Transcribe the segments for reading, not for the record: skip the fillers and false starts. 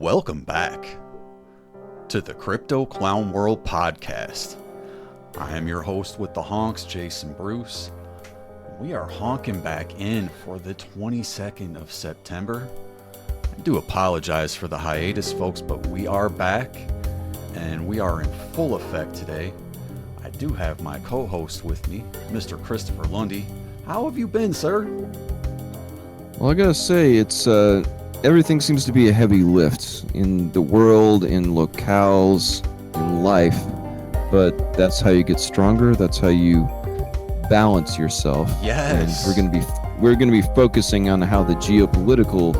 Welcome back to the Crypto Clown World Podcast. I am your host with the honks, Jason Bruce. We are honking back in for the 22nd of September. I do apologize for the hiatus, folks, but we are back and we are in full effect today. I do have my co-host with me, Mr. Christopher Lundy. How have you been, sir? Well, I gotta say, it's everything seems to be a heavy lift in the world, in locales, in life. But that's how you get stronger. That's how you balance yourself. Yes. And we're gonna be focusing on how the geopolitical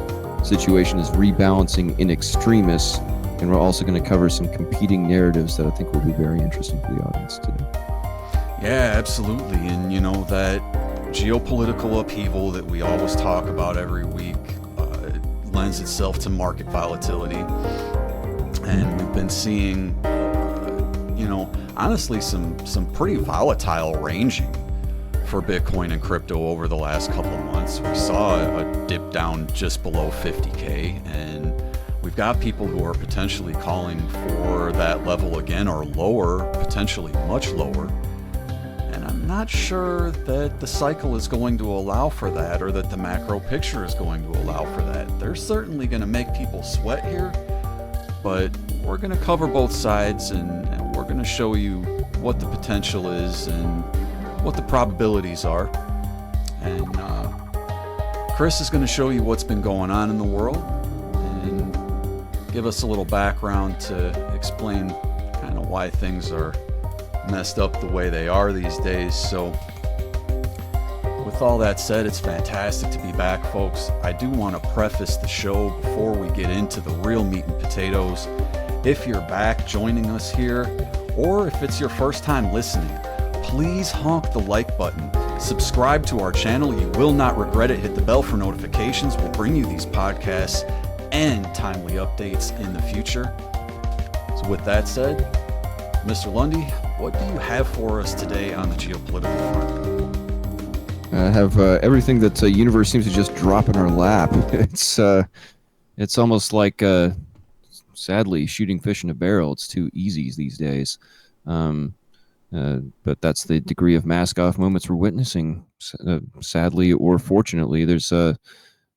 situation is rebalancing in extremis, and we're also going to cover some competing narratives that I think will be very interesting for the audience today. Yeah, absolutely. And you know, that geopolitical upheaval that we always talk about every week lends itself to market volatility. And we've been seeing, honestly, some pretty volatile ranging for Bitcoin and crypto over the last couple of months. We saw a dip down just below 50K, and we've got people who are potentially calling for that level again or lower, potentially much lower. And I'm not sure that the cycle is going to allow for that, or that the macro picture is going to allow for that. They're certainly going to make people sweat here, but we're going to cover both sides, and we're going to show you what the potential is and what the probabilities are. And Chris is going to show you what's been going on in the world and give us a little background to explain kind of why things are messed up the way they are these days. So with all that said, it's fantastic to be back, folks. I do want to preface the show before we get into the real meat and potatoes. If you're back joining us here, or if it's your first time listening, please honk the like button. Subscribe to our channel. You will not regret it. Hit the bell for notifications. We'll bring you these podcasts and timely updates in the future. So with that said, Mr. Lundy, what do you have for us today on the geopolitical front? I have everything that the universe seems to just drop in our lap. It's almost like, sadly, shooting fish in a barrel. It's too easy these days. But that's the degree of mask-off moments we're witnessing, sadly or fortunately. There's,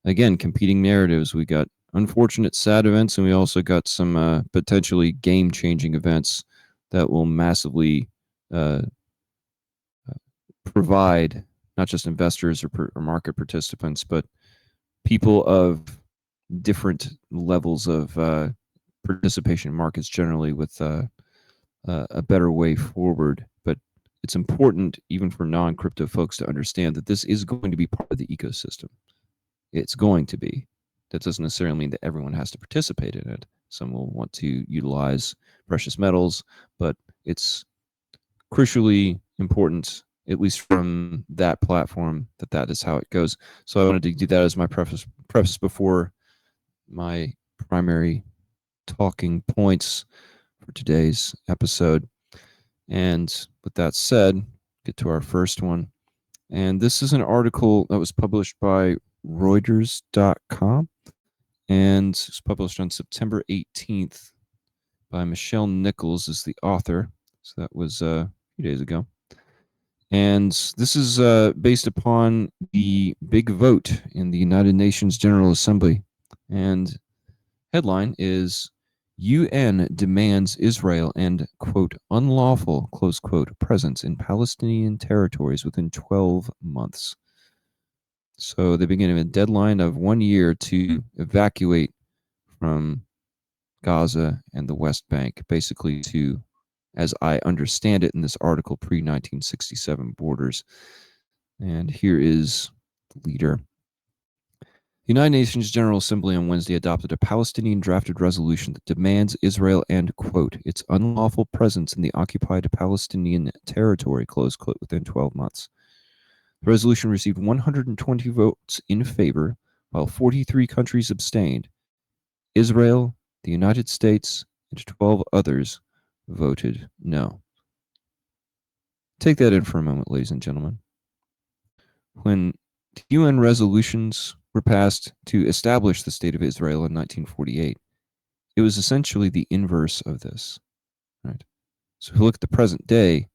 again, competing narratives. We got unfortunate, sad events, and we also got some potentially game-changing events that will massively provide not just investors or market participants, but people of different levels of participation in markets generally with a better way forward. But it's important, even for non-crypto folks, to understand that this is going to be part of the ecosystem. It's going to be. That doesn't necessarily mean that everyone has to participate in it. Some will want to utilize precious metals, but it's crucially important, at least from that platform, that is how it goes. So I wanted to do that as my preface before my primary talking points for today's episode. And with that said, get to our first one. And this is an article that was published by Reuters.com, and it's published on September 18th by Michelle Nichols as the author. So that was a few days ago. And this is based upon the big vote in the United Nations General Assembly. And headline is UN demands Israel and, quote, unlawful, close quote, presence in Palestinian territories within 12 months. So they begin a deadline of 1 year to evacuate from Gaza and the West Bank, basically to, as I understand it in this article, pre-1967 borders. And here is the leader. The United Nations General Assembly on Wednesday adopted a Palestinian drafted resolution that demands Israel and, quote, its unlawful presence in the occupied Palestinian territory, close quote, within 12 months. The resolution received 120 votes in favor, while 43 countries abstained. Israel, the United States, and 12 others voted no. Take that in for a moment, ladies and gentlemen. When UN resolutions were passed to establish the State of Israel in 1948, it was essentially the inverse of this, right? So if you look at the present day,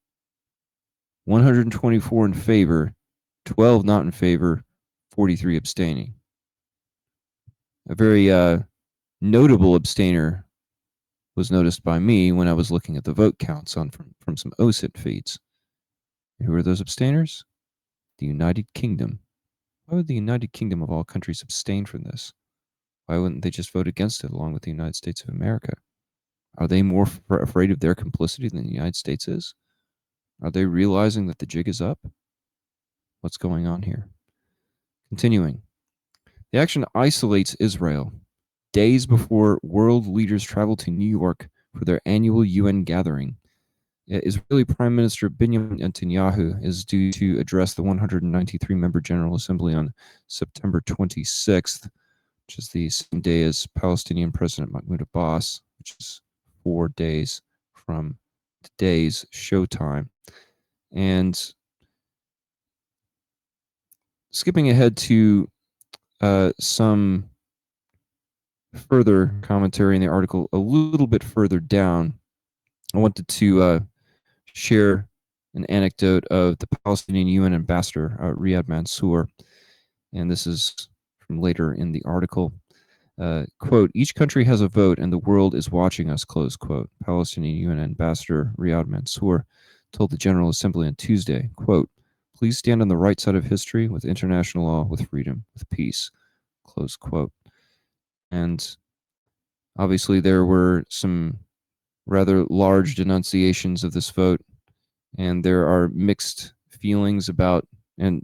124 in favor, 12 not in favor, 43 abstaining. A very notable abstainer was noticed by me when I was looking at the vote counts from some OSIT feeds. Who are those abstainers? The United Kingdom. Why would the United Kingdom of all countries abstain from this? Why wouldn't they just vote against it along with the United States of America? Are they more afraid of their complicity than the United States is? Are they realizing that the jig is up? What's going on here? Continuing. The action isolates Israel days before world leaders travel to New York for their annual UN gathering. Israeli Prime Minister Benjamin Netanyahu is due to address the 193-member General Assembly on September 26th, which is the same day as Palestinian President Mahmoud Abbas, which is 4 days from today's showtime. And skipping ahead to some further commentary in the article a little bit further down, I wanted to share an anecdote of the Palestinian UN ambassador, Riyad Mansour, and this is from later in the article. Quote, each country has a vote and the world is watching us, close quote. Palestinian UN ambassador Riyad Mansour told the General Assembly on Tuesday, quote, please stand on the right side of history with international law, with freedom, with peace, close quote. And obviously there were some rather large denunciations of this vote, and there are mixed feelings about, and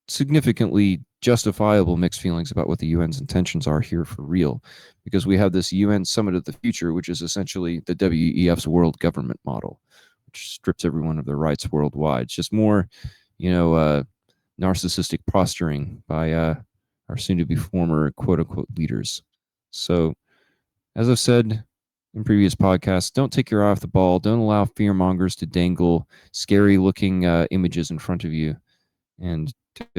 significantly justifiable mixed feelings about what the UN's intentions are here for real, because we have this UN Summit of the Future, which is essentially the WEF's world government model, which strips everyone of their rights worldwide. It's just more, narcissistic posturing by our soon-to-be former quote-unquote leaders. So, as I've said in previous podcasts, don't take your eye off the ball. Don't allow fearmongers to dangle scary-looking images in front of you and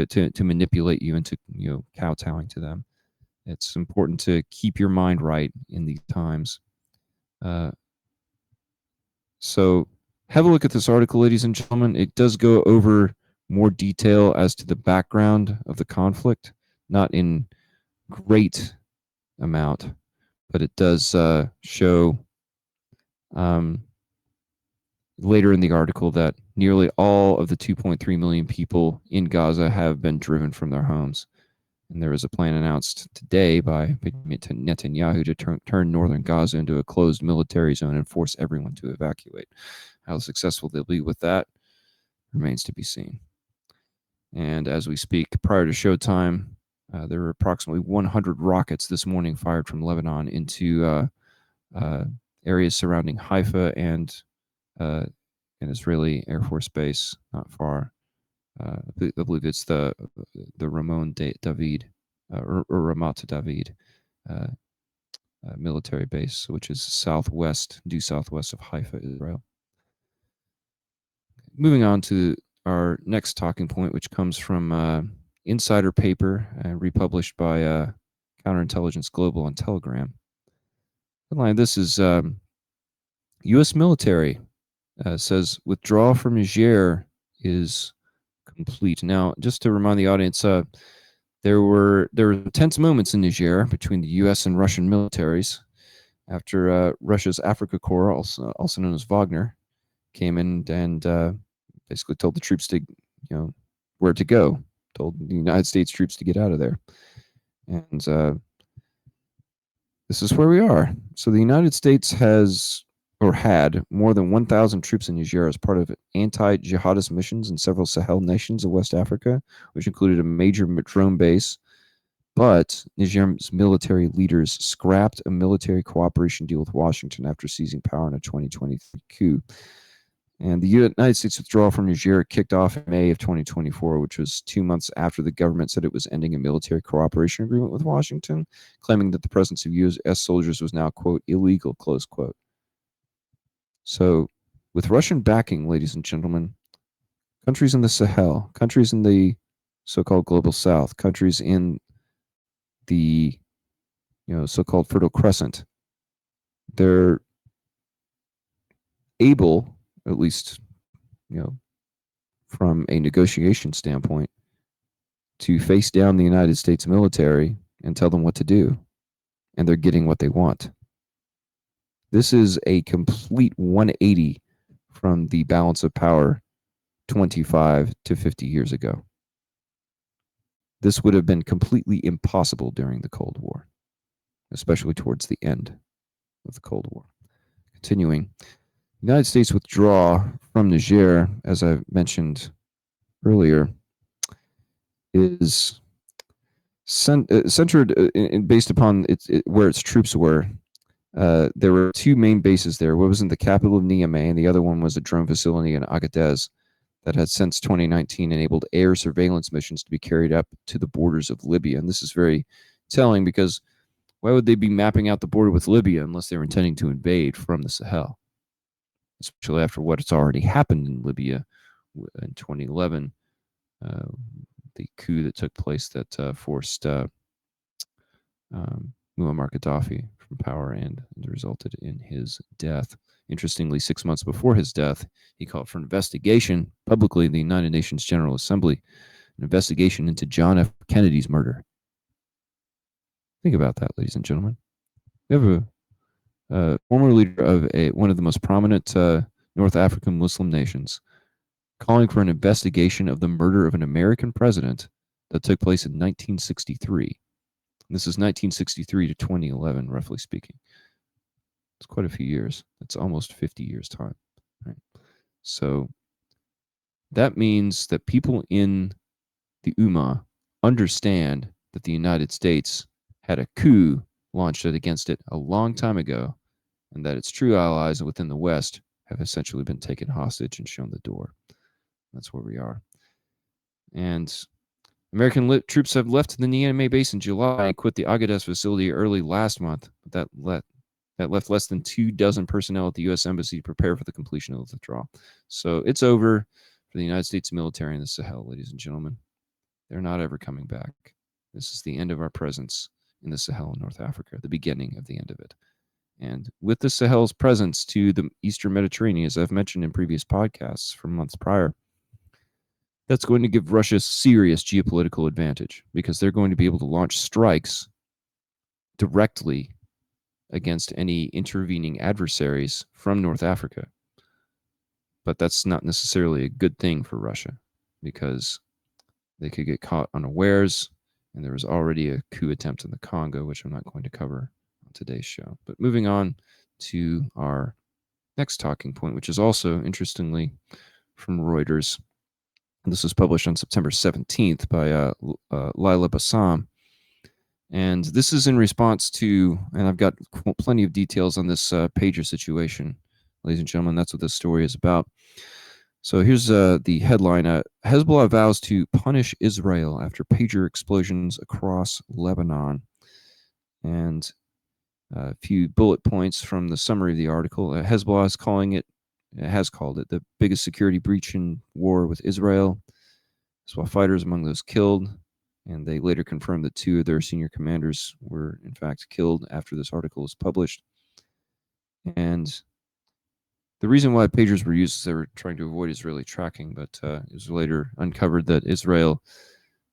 to manipulate you into kowtowing to them. It's important to keep your mind right in these times. So have a look at this article, ladies and gentlemen. It does go over more detail as to the background of the conflict, not in great amount, but it does show later in the article that nearly all of the 2.3 million people in Gaza have been driven from their homes. And there is a plan announced today by Netanyahu to turn northern Gaza into a closed military zone and force everyone to evacuate. How successful they'll be with that remains to be seen. And as we speak, prior to showtime, there were approximately 100 rockets this morning fired from Lebanon into areas surrounding Haifa and an Israeli Air Force base not far. I believe it's the Ramon David or Ramat David military base, which is due southwest of Haifa, Israel. Moving on to our next talking point, which comes from insider paper republished by Counterintelligence Global on Telegram. Headline: this is U.S. military says withdrawal from Niger is complete. Now, just to remind the audience, there were tense moments in Niger between the U.S. and Russian militaries after Russia's Africa Corps, also known as Wagner, came in and basically told the troops to, where to go. Told the United States troops to get out of there, and this is where we are. So the United States had more than 1,000 troops in Niger as part of anti-jihadist missions in several Sahel nations of West Africa, which included a major drone base. But Niger's military leaders scrapped a military cooperation deal with Washington after seizing power in a 2023 coup. And the United States withdrawal from Niger kicked off in May of 2024, which was 2 months after the government said it was ending a military cooperation agreement with Washington, claiming that the presence of U.S. soldiers was now, quote, illegal, close quote. So, with Russian backing, ladies and gentlemen, countries in the Sahel, countries in the so-called global south, countries in the so-called Fertile Crescent they're able, at least, from a negotiation standpoint, to face down the United States military and tell them what to do, and they're getting what they want. This is a complete 180 from the balance of power 25 to 50 years ago. This would have been completely impossible during the Cold War, especially towards the end of the Cold War. Continuing, the United States withdrawal from Niger, as I mentioned earlier, is centered based upon where its troops were. There were two main bases there. One was in the capital of Niamey, and the other one was a drone facility in Agadez that had since 2019 enabled air surveillance missions to be carried up to the borders of Libya. And this is very telling because why would they be mapping out the border with Libya unless they were intending to invade from the Sahel? Especially after what's already happened in Libya in 2011, the coup that took place that forced Muammar Gaddafi from power and resulted in his death. Interestingly, 6 months before his death, he called for an investigation publicly in the United Nations General Assembly, an investigation into John F. Kennedy's murder. Think about that, ladies and gentlemen. We have a former leader of one of the most prominent North African Muslim nations calling for an investigation of the murder of an American president that took place in 1963. This is 1963 to 2011, roughly speaking. It's quite a few years. It's almost 50 years' time. Right? So that means that people in the Ummah understand that the United States had a coup launched against it a long time ago, and that its true allies within the West have essentially been taken hostage and shown the door. That's where we are. And American troops have left the Niamey base in July and quit the Agadez facility early last month. That left less than 24 personnel at the U.S. Embassy to prepare for the completion of the withdrawal. So it's over for the United States military in the Sahel, ladies and gentlemen. They're not ever coming back. This is the end of our presence in the Sahel in North Africa, the beginning of the end of it. And with the Sahel's presence to the Eastern Mediterranean, as I've mentioned in previous podcasts from months prior, that's going to give Russia serious geopolitical advantage because they're going to be able to launch strikes directly against any intervening adversaries from North Africa. But that's not necessarily a good thing for Russia because they could get caught unawares, and there was already a coup attempt in the Congo, which I'm not going to cover on today's show. But moving on to our next talking point, which is also, interestingly, from Reuters. And this was published on September 17th by Lila Bassam. And this is in response to, and I've got plenty of details on this pager situation, ladies and gentlemen. That's what this story is about. So here's the headline. Hezbollah vows to punish Israel after pager explosions across Lebanon. And a few bullet points from the summary of the article. Hezbollah has called it the biggest security breach in war with Israel. Hezbollah fighters among those killed, and they later confirmed that 2 of their senior commanders were in fact killed after this article was published. And the reason why pagers were used is they were trying to avoid Israeli tracking, but it was later uncovered that Israel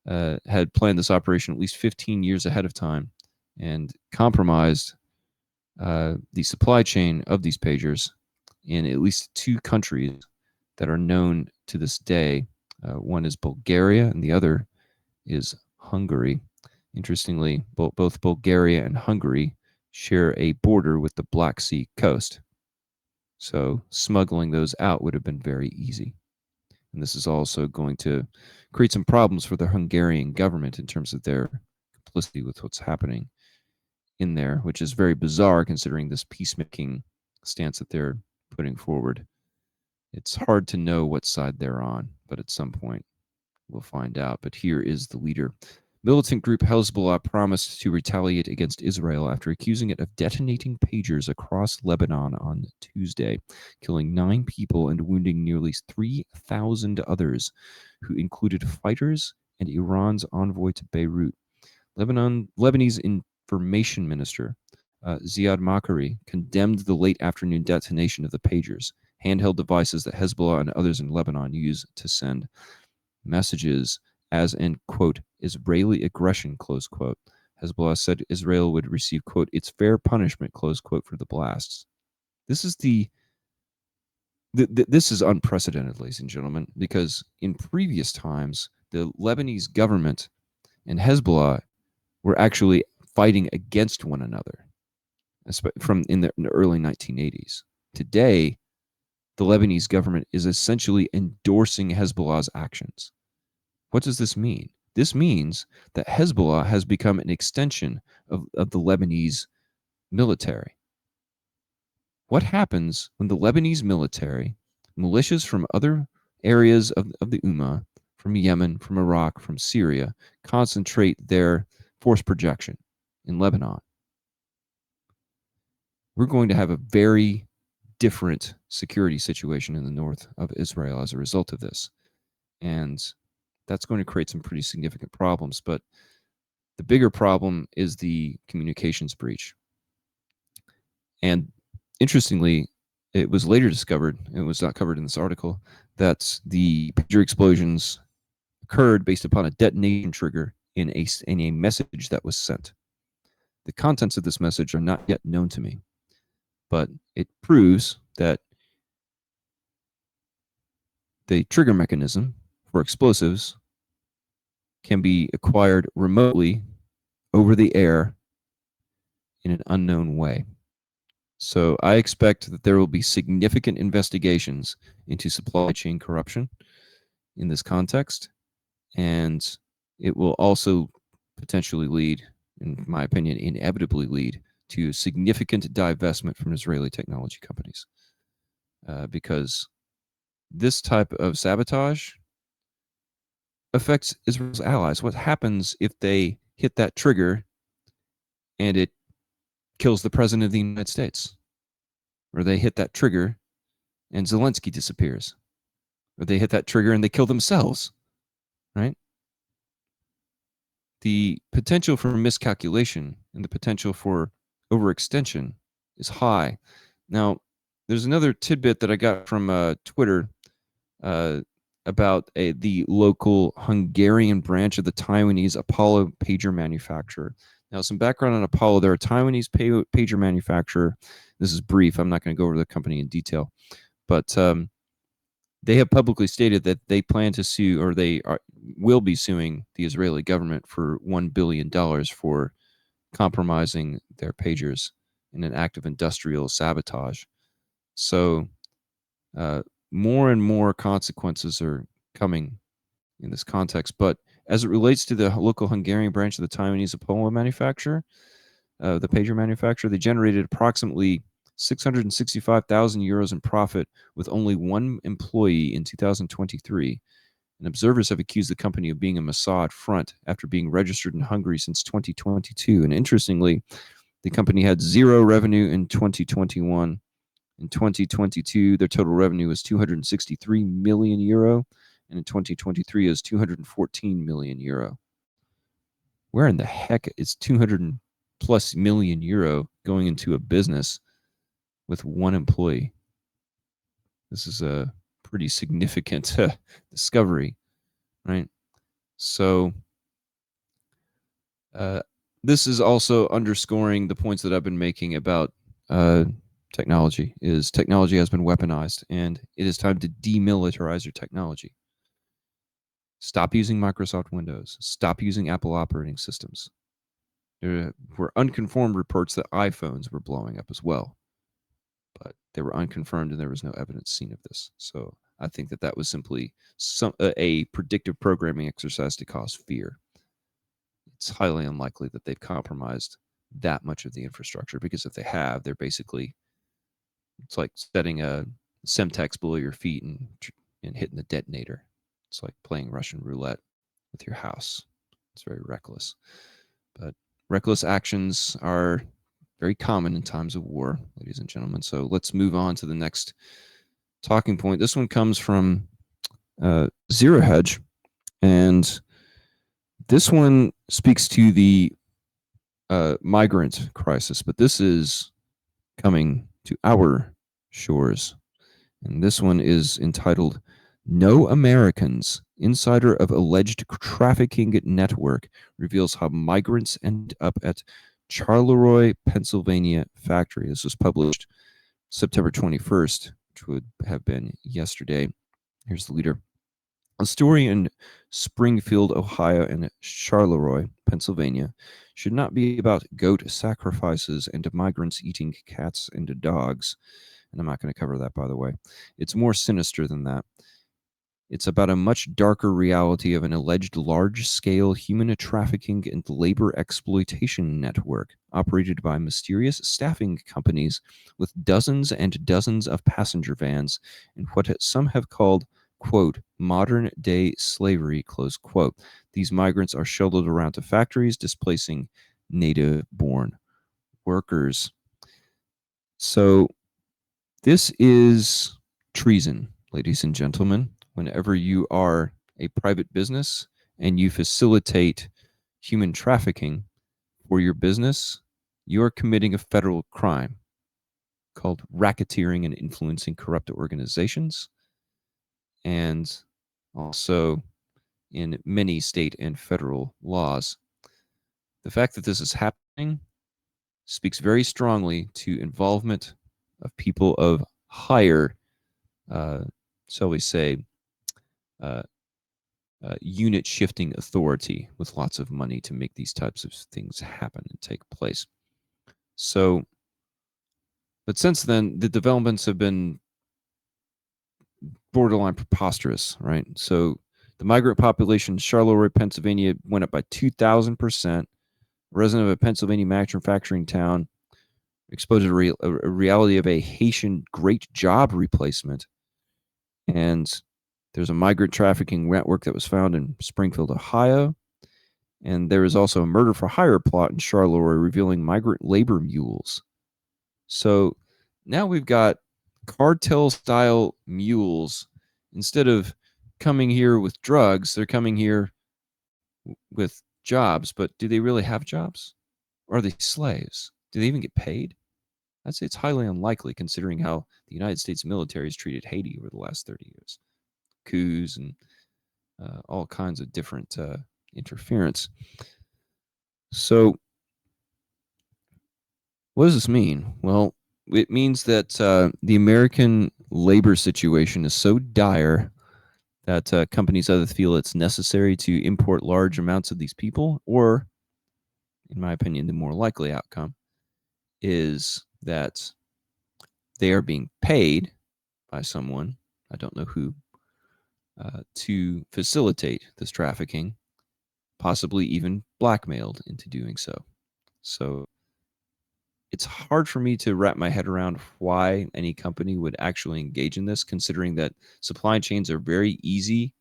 had planned this operation at least 15 years ahead of time and compromised the supply chain of these pagers in at least 2 countries that are known to this day. One is Bulgaria, and the other is Hungary. Interestingly, both Bulgaria and Hungary share a border with the Black Sea coast. So smuggling those out would have been very easy. And this is also going to create some problems for the Hungarian government in terms of their complicity with what's happening in there, which is very bizarre considering this peacemaking stance that they're putting forward. It's hard to know what side they're on, but at some point we'll find out. But here is the leader. Militant group Hezbollah promised to retaliate against Israel after accusing it of detonating pagers across Lebanon on Tuesday, killing 9 people and wounding nearly 3,000 others, who included fighters and Iran's envoy to Beirut. Lebanese information minister Ziad Makari condemned the late afternoon detonation of the pagers, handheld devices that Hezbollah and others in Lebanon use to send messages as an, quote, Israeli aggression, close quote. Hezbollah said Israel would receive, quote, its fair punishment, close quote, for the blasts. This is this is unprecedented, ladies and gentlemen, because in previous times, the Lebanese government and Hezbollah were actually fighting against one another from in the early 1980s. Today, the Lebanese government is essentially endorsing Hezbollah's actions. What does this mean? This means that Hezbollah has become an extension of the Lebanese military. What happens when the Lebanese military, militias from other areas of the Ummah, from Yemen, from Iraq, from Syria, concentrate their force projection in Lebanon? We're going to have a very different security situation in the north of Israel as a result of this. And that's going to create some pretty significant problems. But the bigger problem is the communications breach. And interestingly, it was later discovered, it was not covered in this article, that the pager explosions occurred based upon a detonation trigger in a message that was sent. The contents of this message are not yet known to me, but it proves that the trigger mechanism for explosives can be acquired remotely over the air in an unknown way. So I expect that there will be significant investigations into supply chain corruption in this context, and it will also potentially lead, in my opinion, inevitably lead to significant divestment from Israeli technology companies, because this type of sabotage affects Israel's allies. What happens if they hit that trigger and it kills the president of the United States? Or they hit that trigger and Zelensky disappears? Or they hit that trigger and they kill themselves, right? The potential for miscalculation and the potential for overextension is high. Now, there's another tidbit that I got from Twitter about the local Hungarian branch of the Taiwanese Apollo pager manufacturer. Now, some background on Apollo. They're a Taiwanese pager manufacturer. This is brief. I'm not going to go over the company in detail. But they have publicly stated that they plan to sue, or will be suing, the Israeli government for $1 billion for compromising their pagers in an act of industrial sabotage. So more and more consequences are coming in this context. But as it relates to the local Hungarian branch of the Taiwanese Apollo manufacturer, the pager manufacturer, they generated approximately 665,000 euros in profit with only one employee in 2023. And observers have accused the company of being a Mossad front after being registered in Hungary since 2022. And interestingly, the company had zero revenue in 2021. In 2022, their total revenue was 263 million euro, and in 2023 is 214 million euro. Where in the heck is 200 plus million euro going into a business with one employee? This is a pretty significant discovery, right? So this is also underscoring the points that I've been making about technology. Technology has been weaponized, and it is time to demilitarize your technology. Stop using Microsoft Windows. Stop using Apple operating systems. There were unconfirmed reports that iPhones were blowing up as well, but they were unconfirmed and there was no evidence seen of this. So I think that was simply a predictive programming exercise to cause fear. It's highly unlikely that they've compromised that much of the infrastructure, because if they have, they're basically, it's like setting a Semtex below your feet and hitting the detonator. It's like playing Russian roulette with your house. It's very reckless. But reckless actions are very common in times of war, ladies and gentlemen. So let's move on to the next talking point. This one comes from Zero Hedge, and this one speaks to the migrant crisis, but this is coming to our shores. And this one is entitled No Americans. Insider of alleged trafficking network reveals how migrants end up at Charleroi, Pennsylvania factory. This was published September 21st, which would have been yesterday. Here's the leader. A story in Springfield, Ohio, and Charleroi, Pennsylvania, should not be about goat sacrifices and migrants eating cats and dogs. And I'm not going to cover that, by the way. It's more sinister than that. It's about a much darker reality of an alleged large-scale human trafficking and labor exploitation network operated by mysterious staffing companies with dozens and dozens of passenger vans in what some have called, quote, modern-day slavery, close quote. These migrants are shuttled around to factories, displacing native-born workers. So this is treason, ladies and gentlemen. Whenever you are a private business and you facilitate human trafficking for your business, you are committing a federal crime called racketeering and influencing corrupt organizations, and also in many state and federal laws. The fact that this is happening speaks very strongly to involvement of people of higher, shall we say, unit shifting authority with lots of money to make these types of things happen and take place. So, but since then, the developments have been borderline preposterous, right? So the migrant population in Charleroi, Pennsylvania went up by 2,000%. Resident of a Pennsylvania manufacturing town exposed to a reality of a Haitian great job replacement. And there's a migrant trafficking network that was found in Springfield, Ohio. And there is also a murder for hire plot in Charleroi revealing migrant labor mules. So now we've got cartel-style mules. Instead of coming here with drugs, they're coming here with jobs. But do they really have jobs? Or are they slaves? Do they even get paid? I'd say it's highly unlikely considering how the United States military has treated Haiti over the last 30 years. Coups and all kinds of different interference. So what does this mean? Well, it means that the American labor situation is so dire that companies either feel it's necessary to import large amounts of these people, or, in my opinion, the more likely outcome is that they are being paid by someone, I don't know who, to facilitate this trafficking, possibly even blackmailed into doing so. So it's hard for me to wrap my head around why any company would actually engage in this, considering that supply chains are very easy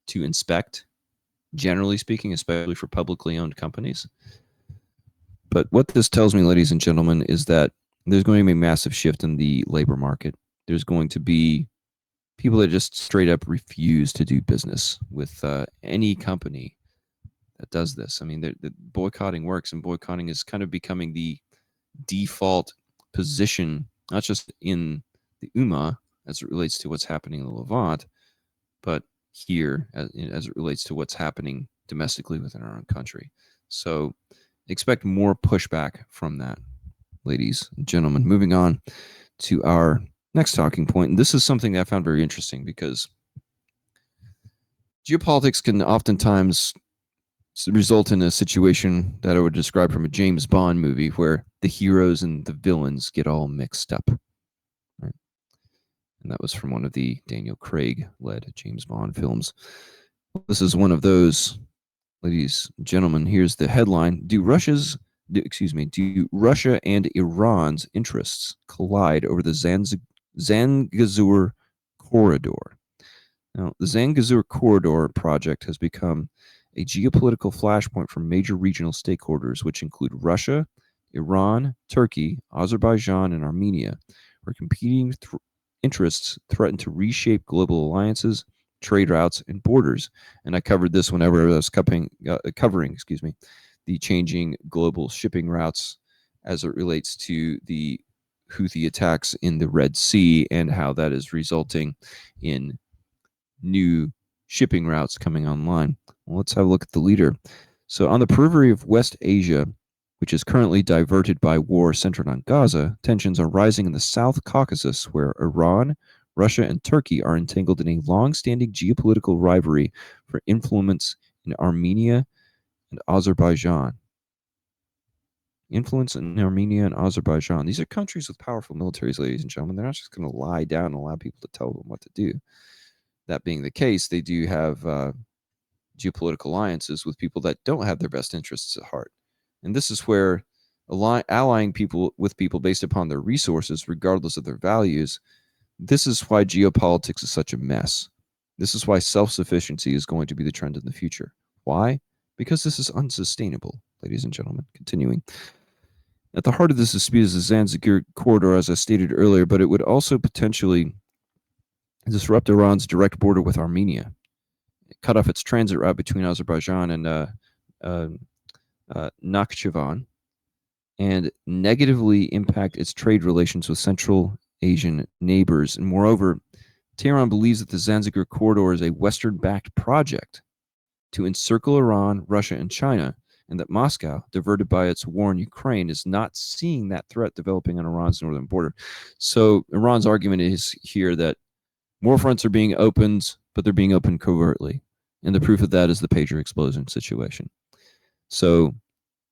to inspect, generally speaking, especially for publicly owned companies. But what this tells me, ladies and gentlemen, is that there's going to be a massive shift in the labor market. There's going to be people that just straight up refuse to do business with any company that does this. I mean, the boycotting works, and boycotting is kind of becoming the default position, not just in the UMA as it relates to what's happening in the Levant, but here as it relates to what's happening domestically within our own country. So expect more pushback from that, ladies and gentlemen. Moving on to our next talking point. And this is something that I found very interesting because geopolitics can oftentimes result in a situation that I would describe from a James Bond movie where the heroes and the villains get all mixed up. Right? And that was from one of the Daniel Craig-led James Bond films. This is one of those, ladies and gentlemen. Here's the headline. Do Russia and Iran's interests collide over the Zangezur corridor? Now, the Zangezur corridor project has become a geopolitical flashpoint for major regional stakeholders, which include Russia, Iran, Turkey, Azerbaijan, and Armenia, where competing interests threaten to reshape global alliances, trade routes, and borders. And I covered this whenever I was covering the changing global shipping routes as it relates to the Houthi attacks in the Red Sea and how that is resulting in new shipping routes coming online. Well, let's have a look at the leader. So on the periphery of West Asia, which is currently diverted by war centered on Gaza, tensions are rising in the South Caucasus, where Iran, Russia, and Turkey are entangled in a long-standing geopolitical rivalry for influence in Armenia and Azerbaijan. Influence in Armenia and Azerbaijan. These are countries with powerful militaries, ladies and gentlemen. They're not just going to lie down and allow people to tell them what to do. That being the case, they do have geopolitical alliances with people that don't have their best interests at heart. And this is where allying people with people based upon their resources, regardless of their values, this is why geopolitics is such a mess. This is why self-sufficiency is going to be the trend in the future. Why? Because this is unsustainable, ladies and gentlemen. Continuing. At the heart of this dispute is the Zanzibar corridor, as I stated earlier, but it would also potentially disrupt Iran's direct border with Armenia, cut off its transit route between Azerbaijan and Nakhchivan, and negatively impact its trade relations with Central Asian neighbors. And moreover, Tehran believes that the Zanzibar corridor is a Western-backed project to encircle Iran, Russia, and China, and that Moscow, diverted by its war in Ukraine, is not seeing that threat developing on Iran's northern border. So Iran's argument is here that more fronts are being opened, but they're being opened covertly. And the proof of that is the pager explosion situation. So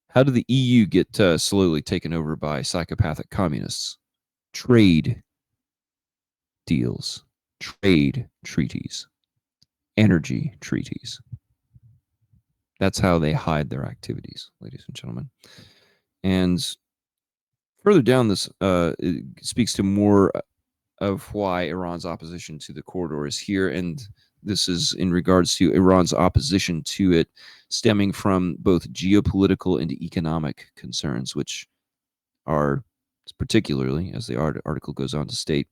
how did the EU get slowly taken over by psychopathic communists? Trade deals, trade treaties, energy treaties. That's how they hide their activities, ladies and gentlemen. And further down this, it speaks to more of why Iran's opposition to the corridor is here. And this is in regards to Iran's opposition to it stemming from both geopolitical and economic concerns, which are particularly, as the article goes on to state,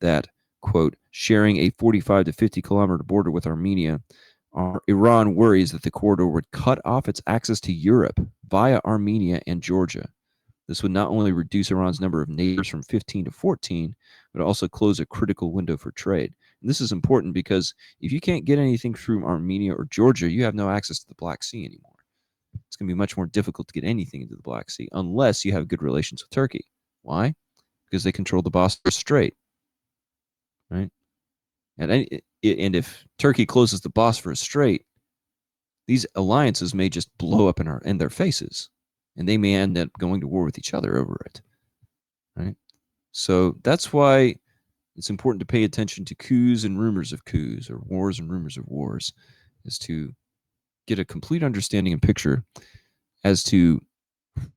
that, quote, sharing a 45 to 50 kilometer border with Armenia, Iran worries that the corridor would cut off its access to Europe via Armenia and Georgia. This would not only reduce Iran's number of neighbors from 15 to 14, but also close a critical window for trade. And this is important because if you can't get anything through Armenia or Georgia, you have no access to the Black Sea anymore. It's going to be much more difficult to get anything into the Black Sea unless you have good relations with Turkey. Why? Because they control the Bosphorus Strait, right? And if Turkey closes the Bosphorus Strait, these alliances may just blow up in their faces, and they may end up going to war with each other over it, right? So that's why it's important to pay attention to coups and rumors of coups, or wars and rumors of wars, is to get a complete understanding and picture as to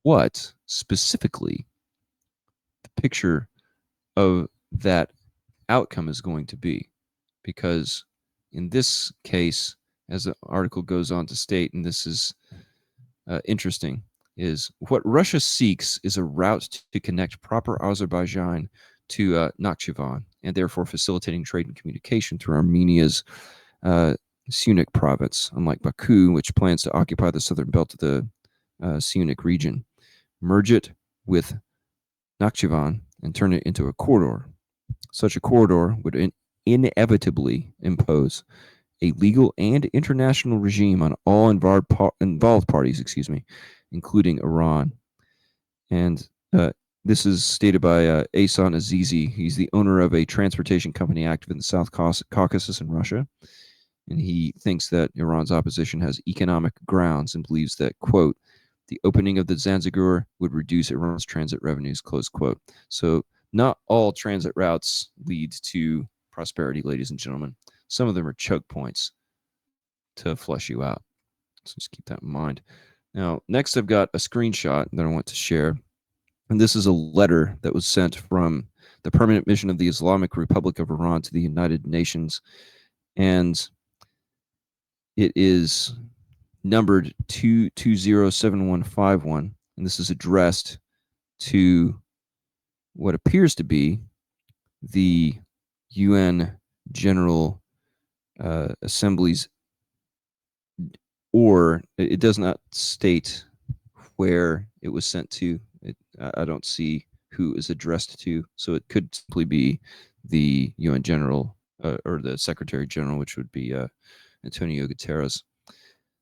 what specifically the picture of that outcome is going to be. Because in this case, as the article goes on to state, and this is interesting, is what Russia seeks is a route to connect proper Azerbaijan to Nakhchivan, and therefore facilitating trade and communication through Armenia's Syunik province, unlike Baku, which plans to occupy the southern belt of the Syunik region, merge it with Nakhchivan, and turn it into a corridor. Such a corridor would inevitably impose a legal and international regime on all involved parties, including Iran. And this is stated by Ehsan Azizi. He's the owner of a transportation company active in the South Caucasus in Russia. And he thinks that Iran's opposition has economic grounds and believes that, quote, the opening of the Zanzibar would reduce Iran's transit revenues, close quote. So not all transit routes lead to prosperity, ladies and gentlemen. Some of them are choke points to flush you out. So just keep that in mind. Now, next I've got a screenshot that I want to share. And this is a letter that was sent from the Permanent Mission of the Islamic Republic of Iran to the United Nations. And it is numbered 2207151. And this is addressed to what appears to be the UN General Assembly's, or it does not state where it was sent to. I don't see who is addressed to, so it could simply be the UN General or the Secretary General, which would be Antonio Guterres.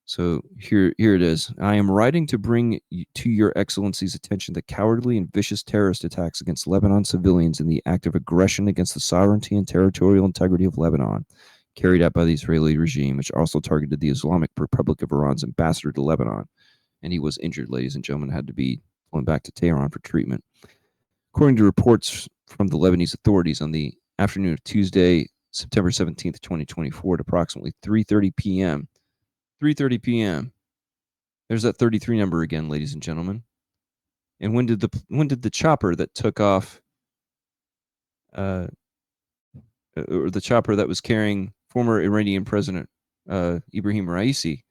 So here it is. I am writing to bring to your excellency's attention the cowardly and vicious terrorist attacks against Lebanon civilians in the act of aggression against the sovereignty and territorial integrity of Lebanon, carried out by the Israeli regime, which also targeted the Islamic Republic of Iran's ambassador to Lebanon. And he was injured, ladies and gentlemen, had to be flown back to Tehran for treatment. According to reports from the Lebanese authorities, on the afternoon of Tuesday, September 17th, 2024, at approximately 3:30 p.m., 3:30 p.m. There's that 33 number again, ladies and gentlemen. And when did the chopper that took off, or the chopper that was carrying former Iranian President Ibrahim Raisi,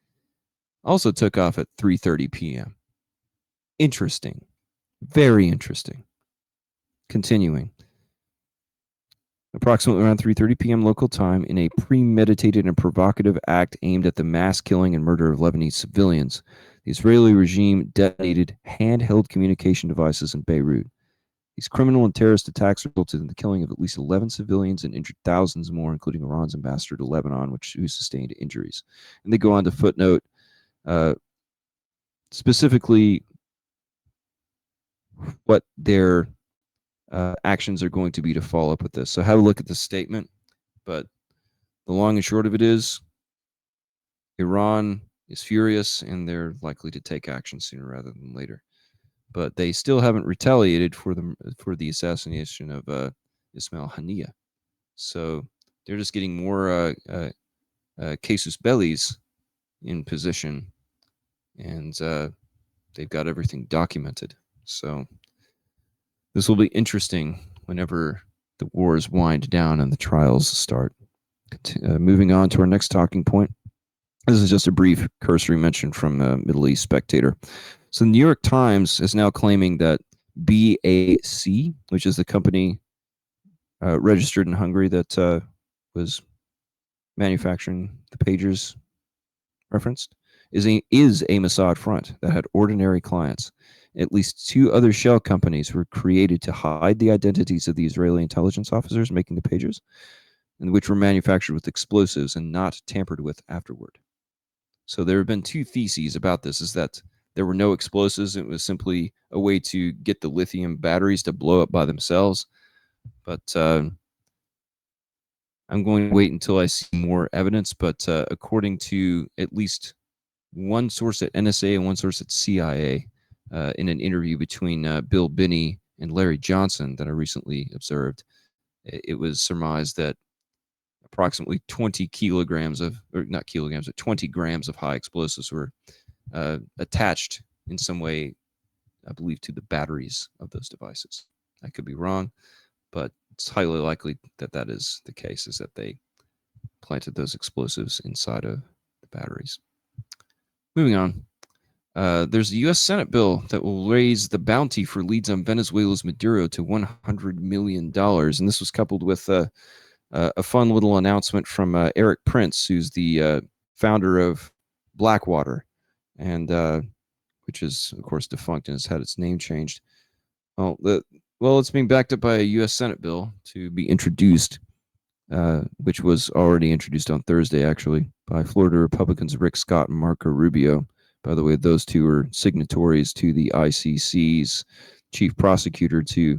also took off at 3:30 p.m. Interesting, very interesting. Continuing. Approximately around 3:30 p.m. local time, in a premeditated and provocative act aimed at the mass killing and murder of Lebanese civilians, the Israeli regime detonated handheld communication devices in Beirut. These criminal and terrorist attacks resulted in the killing of at least 11 civilians and injured thousands more, including Iran's ambassador to Lebanon, who sustained injuries. And they go on to footnote specifically what their actions are going to be to follow up with this. So have a look at the statement. But the long and short of it is, Iran is furious and they're likely to take action sooner rather than later. But they still haven't retaliated for the assassination of Ismail Haniyeh. So they're just getting more casus bellis in position, and they've got everything documented. So this will be interesting whenever the wars wind down and the trials start. Moving on to our next talking point. This is just a brief cursory mention from Middle East Spectator. So the New York Times is now claiming that BAC, which is the company registered in Hungary that was manufacturing the pagers referenced, is a Mossad front that had ordinary clients. At least 2 other shell companies were created to hide the identities of the Israeli intelligence officers making the pagers, and which were manufactured with explosives and not tampered with afterward. So there have been 2 theses about this, is that there were no explosives. It was simply a way to get the lithium batteries to blow up by themselves. But I'm going to wait until I see more evidence. But according to at least one source at NSA and one source at CIA, in an interview between Bill Binney and Larry Johnson that I recently observed, it was surmised that approximately 20 kilograms of, or not kilograms, but 20 grams of high explosives were attached in some way, I believe, to the batteries of those devices. I could be wrong, but it's highly likely that that is the case, is that they planted those explosives inside of the batteries. Moving on. There's a U.S. Senate bill that will raise the bounty for leads on Venezuela's Maduro to $100 million. And this was coupled with a fun little announcement from Eric Prince, who's the founder of Blackwater, and which is, of course, defunct and has had its name changed. Well, it's being backed up by a U.S. Senate bill to be introduced, which was already introduced on Thursday, actually, by Florida Republicans Rick Scott and Marco Rubio. By the way, those 2 are signatories to the ICC's chief prosecutor to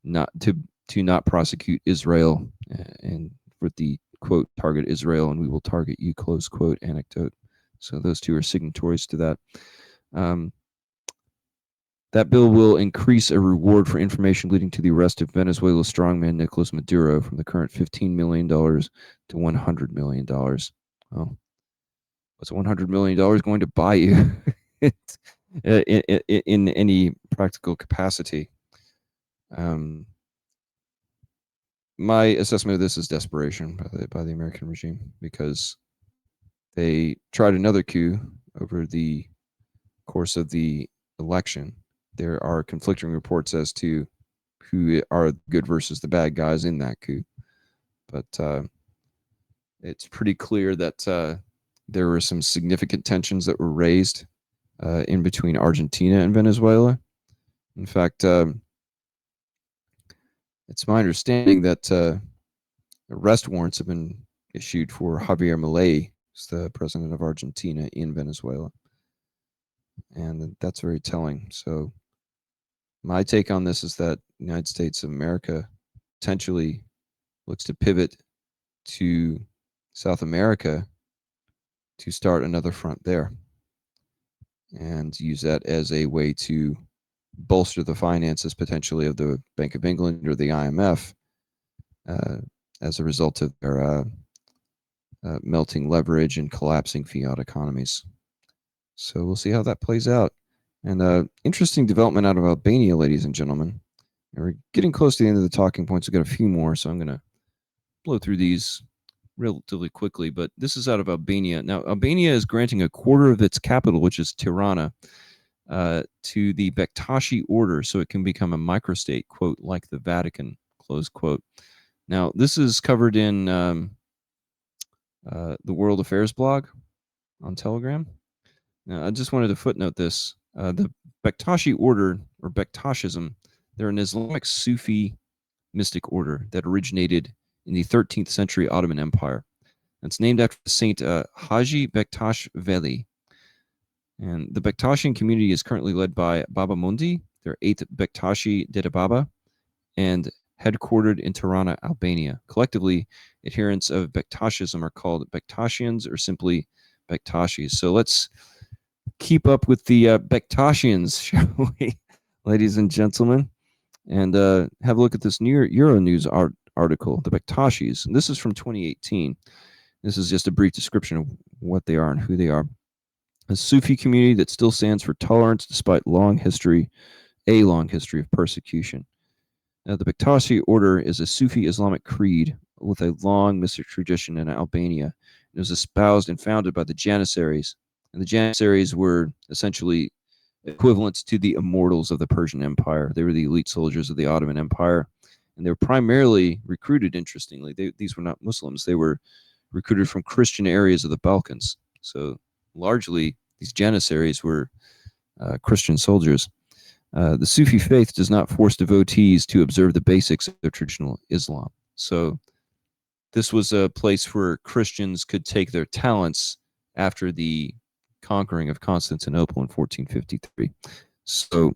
not prosecute Israel, and with the quote, target Israel and we will target you, close quote, anecdote. So those 2 are signatories to that. That bill will increase a reward for information leading to the arrest of Venezuela's strongman Nicolas Maduro from the current $15 million to $100 million. Well, what's $100 million going to buy you in any practical capacity? My assessment of this is desperation by the American regime, because they tried another coup over the course of the election. There are conflicting reports as to who are good versus the bad guys in that coup, but it's pretty clear that there were some significant tensions that were raised in between Argentina and Venezuela. In fact, it's my understanding that arrest warrants have been issued for Javier Milei, who's the president of Argentina, in Venezuela. And that's very telling. So my take on this is that the United States of America potentially looks to pivot to South America to start another front there and use that as a way to bolster the finances potentially of the Bank of England or the IMF as a result of their melting leverage and collapsing fiat economies. So we'll see how that plays out. And interesting development out of Albania, ladies and gentlemen. And we're getting close to the end of the talking points. We've got a few more, so I'm going to blow through these relatively quickly. But this is out of Albania. Now, Albania is granting a quarter of its capital, which is Tirana, to the Bektashi order so it can become a microstate, quote, like the Vatican, close quote. Now, this is covered in the World Affairs blog on Telegram. Now, I just wanted to footnote this. The Bektashi order, or Bektashism, they're an Islamic Sufi mystic order that originated in the 13th century Ottoman Empire. It's named after Saint Haji Bektash Veli. And the Bektashian community is currently led by Baba Mundi, their 8th Bektashi Deda Baba, and headquartered in Tirana, Albania. Collectively, adherents of Bektashism are called Bektashians or simply Bektashis. So let's keep up with the Bektashians, shall we, ladies and gentlemen, and have a look at this new Euronews article, the Bektashis. And this is from 2018. This is just a brief description of what they are and who they are. A Sufi community that still stands for tolerance despite a long history of persecution. Now, the Bektashi order is a Sufi Islamic creed with a long mystic tradition in Albania. It was espoused and founded by the Janissaries, and the Janissaries were essentially equivalent to the immortals of the Persian Empire. They were the elite soldiers of the Ottoman Empire, and they were primarily recruited, interestingly. These were not Muslims. They were recruited from Christian areas of the Balkans. So largely, these Janissaries were Christian soldiers. The Sufi faith does not force devotees to observe the basics of traditional Islam. So this was a place where Christians could take their talents after the conquering of Constantinople in 1453. So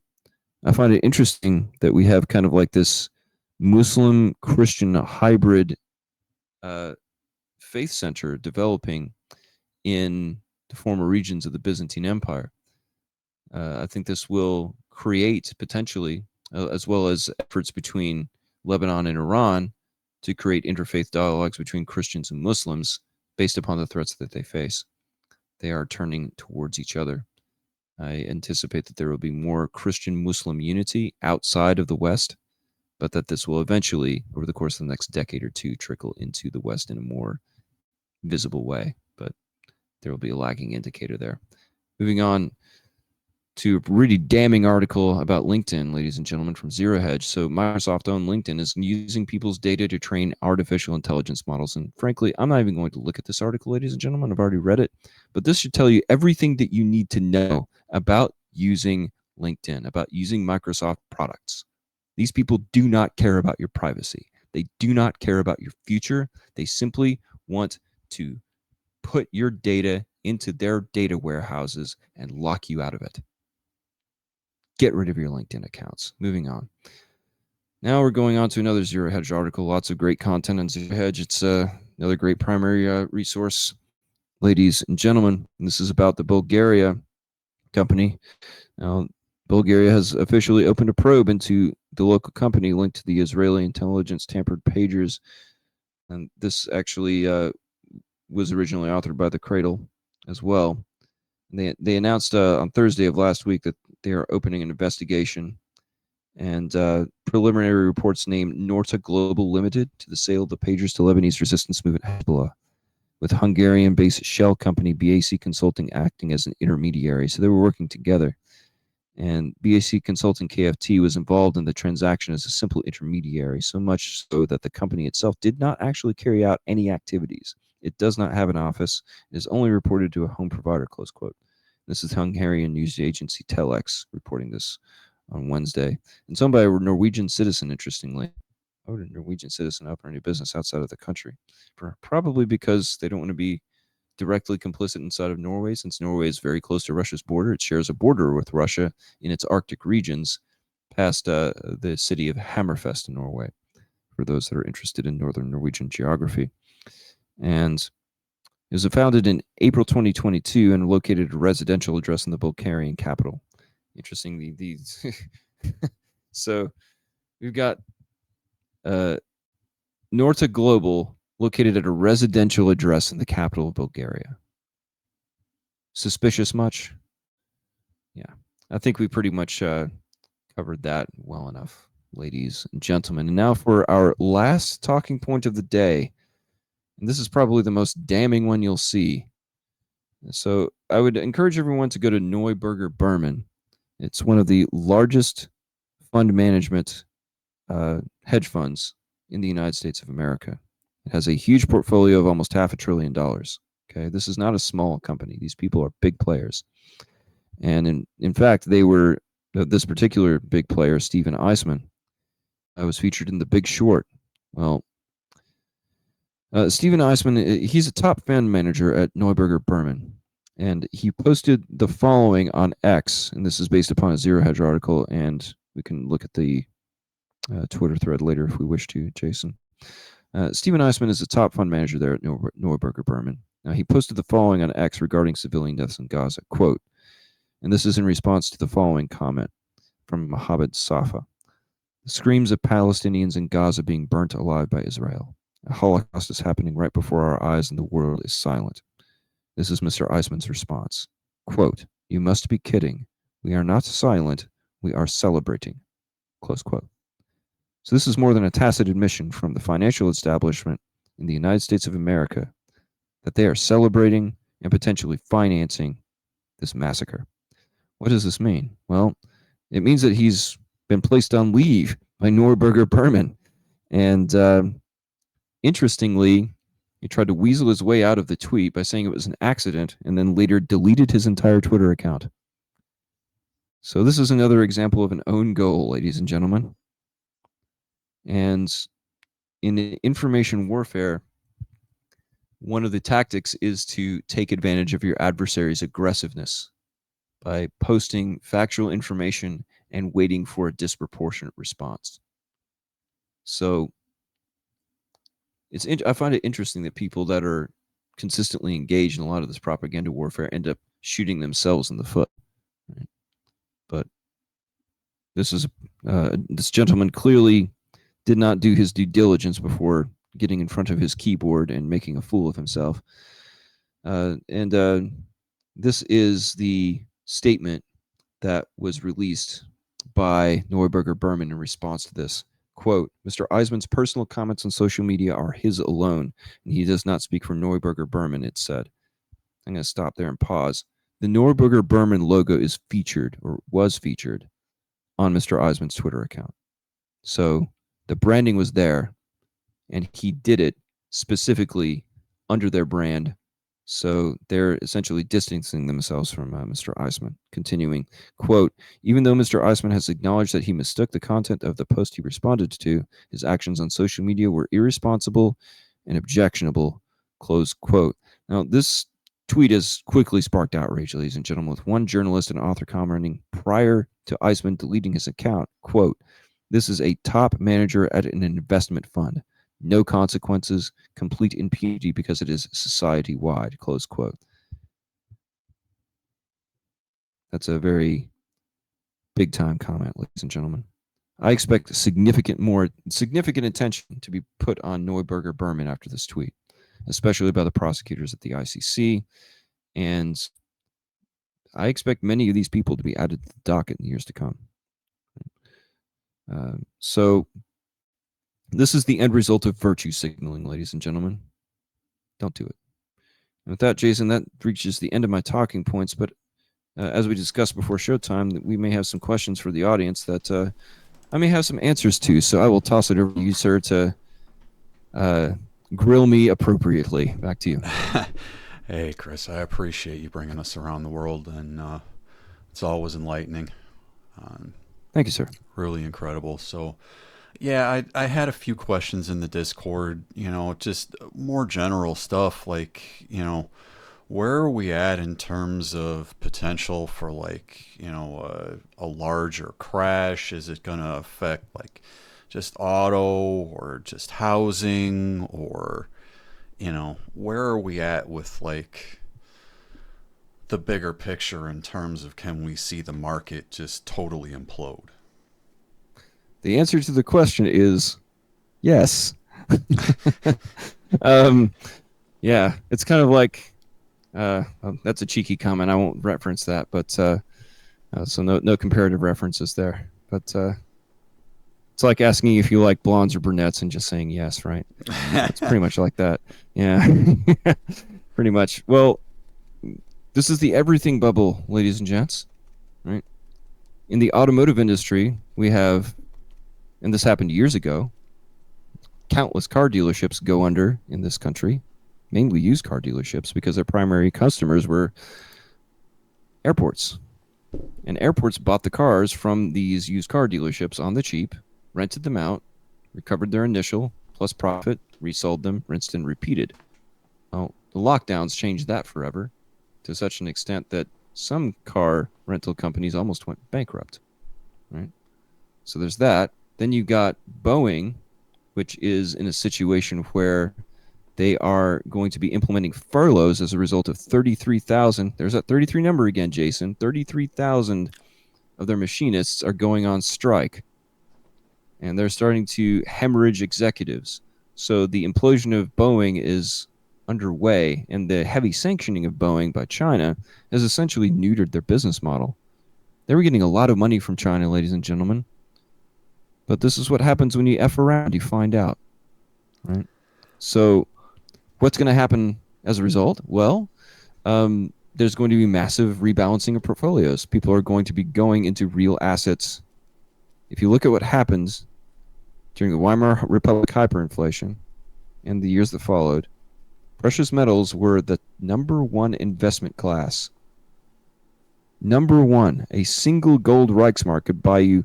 I find it interesting that we have kind of like this Muslim-Christian hybrid faith center developing in the former regions of the Byzantine Empire. I think this will create potentially, as well as efforts between Lebanon and Iran, to create interfaith dialogues between Christians and Muslims based upon the threats that they face. They are turning towards each other. I anticipate that there will be more Christian-Muslim unity outside of the West, but that this will eventually, over the course of the next decade or two, trickle into the West in a more visible way. But there will be a lagging indicator there. Moving on to a really damning article about LinkedIn, ladies and gentlemen, from Zero Hedge. So Microsoft-owned LinkedIn is using people's data to train artificial intelligence models. And frankly, I'm not even going to look at this article, ladies and gentlemen. I've already read it. But this should tell you everything that you need to know about using LinkedIn, about using Microsoft products. These people do not care about your privacy. They do not care about your future. They simply want to put your data into their data warehouses and lock you out of it. Get rid of your LinkedIn accounts. Moving on. Now we're going on to another Zero Hedge article. Lots of great content on Zero Hedge. It's another great primary resource, ladies and gentlemen. And this is about the Bulgaria company. Now, Bulgaria has officially opened a probe into the local company linked to the Israeli intelligence tampered pagers. And this actually was originally authored by the Cradle as well. And they announced on Thursday of last week that they are opening an investigation, and preliminary reports named Norta Global Limited to the sale of the pagers to Lebanese resistance movement Hezbollah, with Hungarian-based shell company BAC Consulting acting as an intermediary. So they were working together, and BAC Consulting KFT was involved in the transaction as a simple intermediary, so much so that the company itself did not actually carry out any activities. It does not have an office. It is only reported to a home provider, close quote. This is Hungarian news agency Telex reporting this on Wednesday. And it's owned by a Norwegian citizen, interestingly. Why would a Norwegian citizen open any business outside of the country? Probably because they don't want to be directly complicit inside of Norway, since Norway is very close to Russia's border. It shares a border with Russia in its Arctic regions past the city of Hammerfest in Norway, for those that are interested in northern Norwegian geography. And it was founded in April 2022 and located at a residential address in the Bulgarian capital. Interesting. These so we've got Norta Global located at a residential address in the capital of Bulgaria. Suspicious much? Yeah, I think we pretty much covered that well enough, ladies and gentlemen. And now for our last talking point of the day. And this is probably the most damning one you'll see. So I would encourage everyone to go to Neuberger Berman. It's one of the largest fund management hedge funds in the United States of America. It has a huge portfolio of almost $500 billion. Okay, this is not a small company. These people are big players. And in fact, they were, this particular big player, Stephen Eisman, was featured in The Big Short. Well, Stephen Eisman, he's a top fund manager at Neuberger Berman. And he posted the following on X, and this is based upon a Zero Hedge article, and we can look at the Twitter thread later if we wish to, Jason. Stephen Eisman is a top fund manager there at Neuberger Berman. Now, he posted the following on X regarding civilian deaths in Gaza, quote, and this is in response to the following comment from Mohammed Safa. The screams of Palestinians in Gaza being burnt alive by Israel. A Holocaust is happening right before our eyes and the world is silent. This is Mr. Eisman's response. Quote, you must be kidding. We are not silent. We are celebrating. Close quote. So this is more than a tacit admission from the financial establishment in the United States of America that they are celebrating and potentially financing this massacre. What does this mean? Well, it means that he's been placed on leave by Neuberger Berman. And interestingly, he tried to weasel his way out of the tweet by saying it was an accident and then later deleted his entire Twitter account. So this is another example of an own goal, ladies and gentlemen. And in information warfare, one of the tactics is to take advantage of your adversary's aggressiveness by posting factual information and waiting for a disproportionate response. So I find it interesting that people that are consistently engaged in a lot of this propaganda warfare end up shooting themselves in the foot. Right? But this gentleman clearly did not do his due diligence before getting in front of his keyboard and making a fool of himself. This is the statement that was released by Neuberger Berman in response to this. Quote, Mr. Eisman's personal comments on social media are his alone, and he does not speak for Neuberger Berman, it said. I'm going to stop there and pause. The Neuberger Berman logo is featured, or was featured, on Mr. Eisman's Twitter account. So the branding was there, and he did it specifically under their brand. So they're essentially distancing themselves from Mr. Eisman. Continuing, quote, even though Mr. Eisman has acknowledged that he mistook the content of the post he responded to, his actions on social media were irresponsible and objectionable, close quote. Now, this tweet has quickly sparked outrage, ladies and gentlemen, with one journalist and author commenting prior to Eisman deleting his account, quote, this is a top manager at an investment fund. No consequences, complete impunity because it is society-wide, close quote. That's a very big-time comment, ladies and gentlemen. I expect significant attention to be put on Neuberger Berman after this tweet, especially by the prosecutors at the ICC, and I expect many of these people to be added to the docket in the years to come. So this is the end result of virtue signaling, ladies and gentlemen. Don't do it. And with that, Jason, that reaches the end of my talking points. But as we discussed before showtime, we may have some questions for the audience that I may have some answers to. So I will toss it over to you, sir, to grill me appropriately. Back to you. Hey, Chris, I appreciate you bringing us around the world, and it's always enlightening. Um, Thank you, sir. really incredible. So, yeah, I had a few questions in the Discord, just more general stuff like, where are we at in terms of potential for like, a larger crash? Is it going to affect like just auto or just housing or, where are we at with like the bigger picture in terms of can we see the market just totally implode? The answer to the question is yes. um, yeah, it's kind of like that's a cheeky comment. I won't reference that, but so no comparative references there. But it's like asking if you like blondes or brunettes and just saying yes, right? It's pretty much like that. Yeah, pretty much. Well, this is the everything bubble, ladies and gents, right? In the automotive industry, we have, and this happened years ago, countless car dealerships go under in this country, mainly used car dealerships, because their primary customers were airports. And airports bought the cars from these used car dealerships on the cheap, rented them out, recovered their initial plus profit, resold them, rinsed and repeated. Well, the lockdowns changed that forever to such an extent that some car rental companies almost went bankrupt, right? So there's that. Then you got Boeing, which is in a situation where they are going to be implementing furloughs as a result of 33,000. There's that 33 number again, Jason. 33,000 of their machinists are going on strike. And they're starting to hemorrhage executives. So the implosion of Boeing is underway, and the heavy sanctioning of Boeing by China has essentially neutered their business model. They were getting a lot of money from China, ladies and gentlemen. But this is what happens when you F around, you find out, right? So what's going to happen as a result? Well, there's going to be massive rebalancing of portfolios. People are going to be going into real assets. If you look at what happens during the Weimar Republic hyperinflation and the years that followed, precious metals were the number one investment class. Number one. A single gold Reichsmark could buy you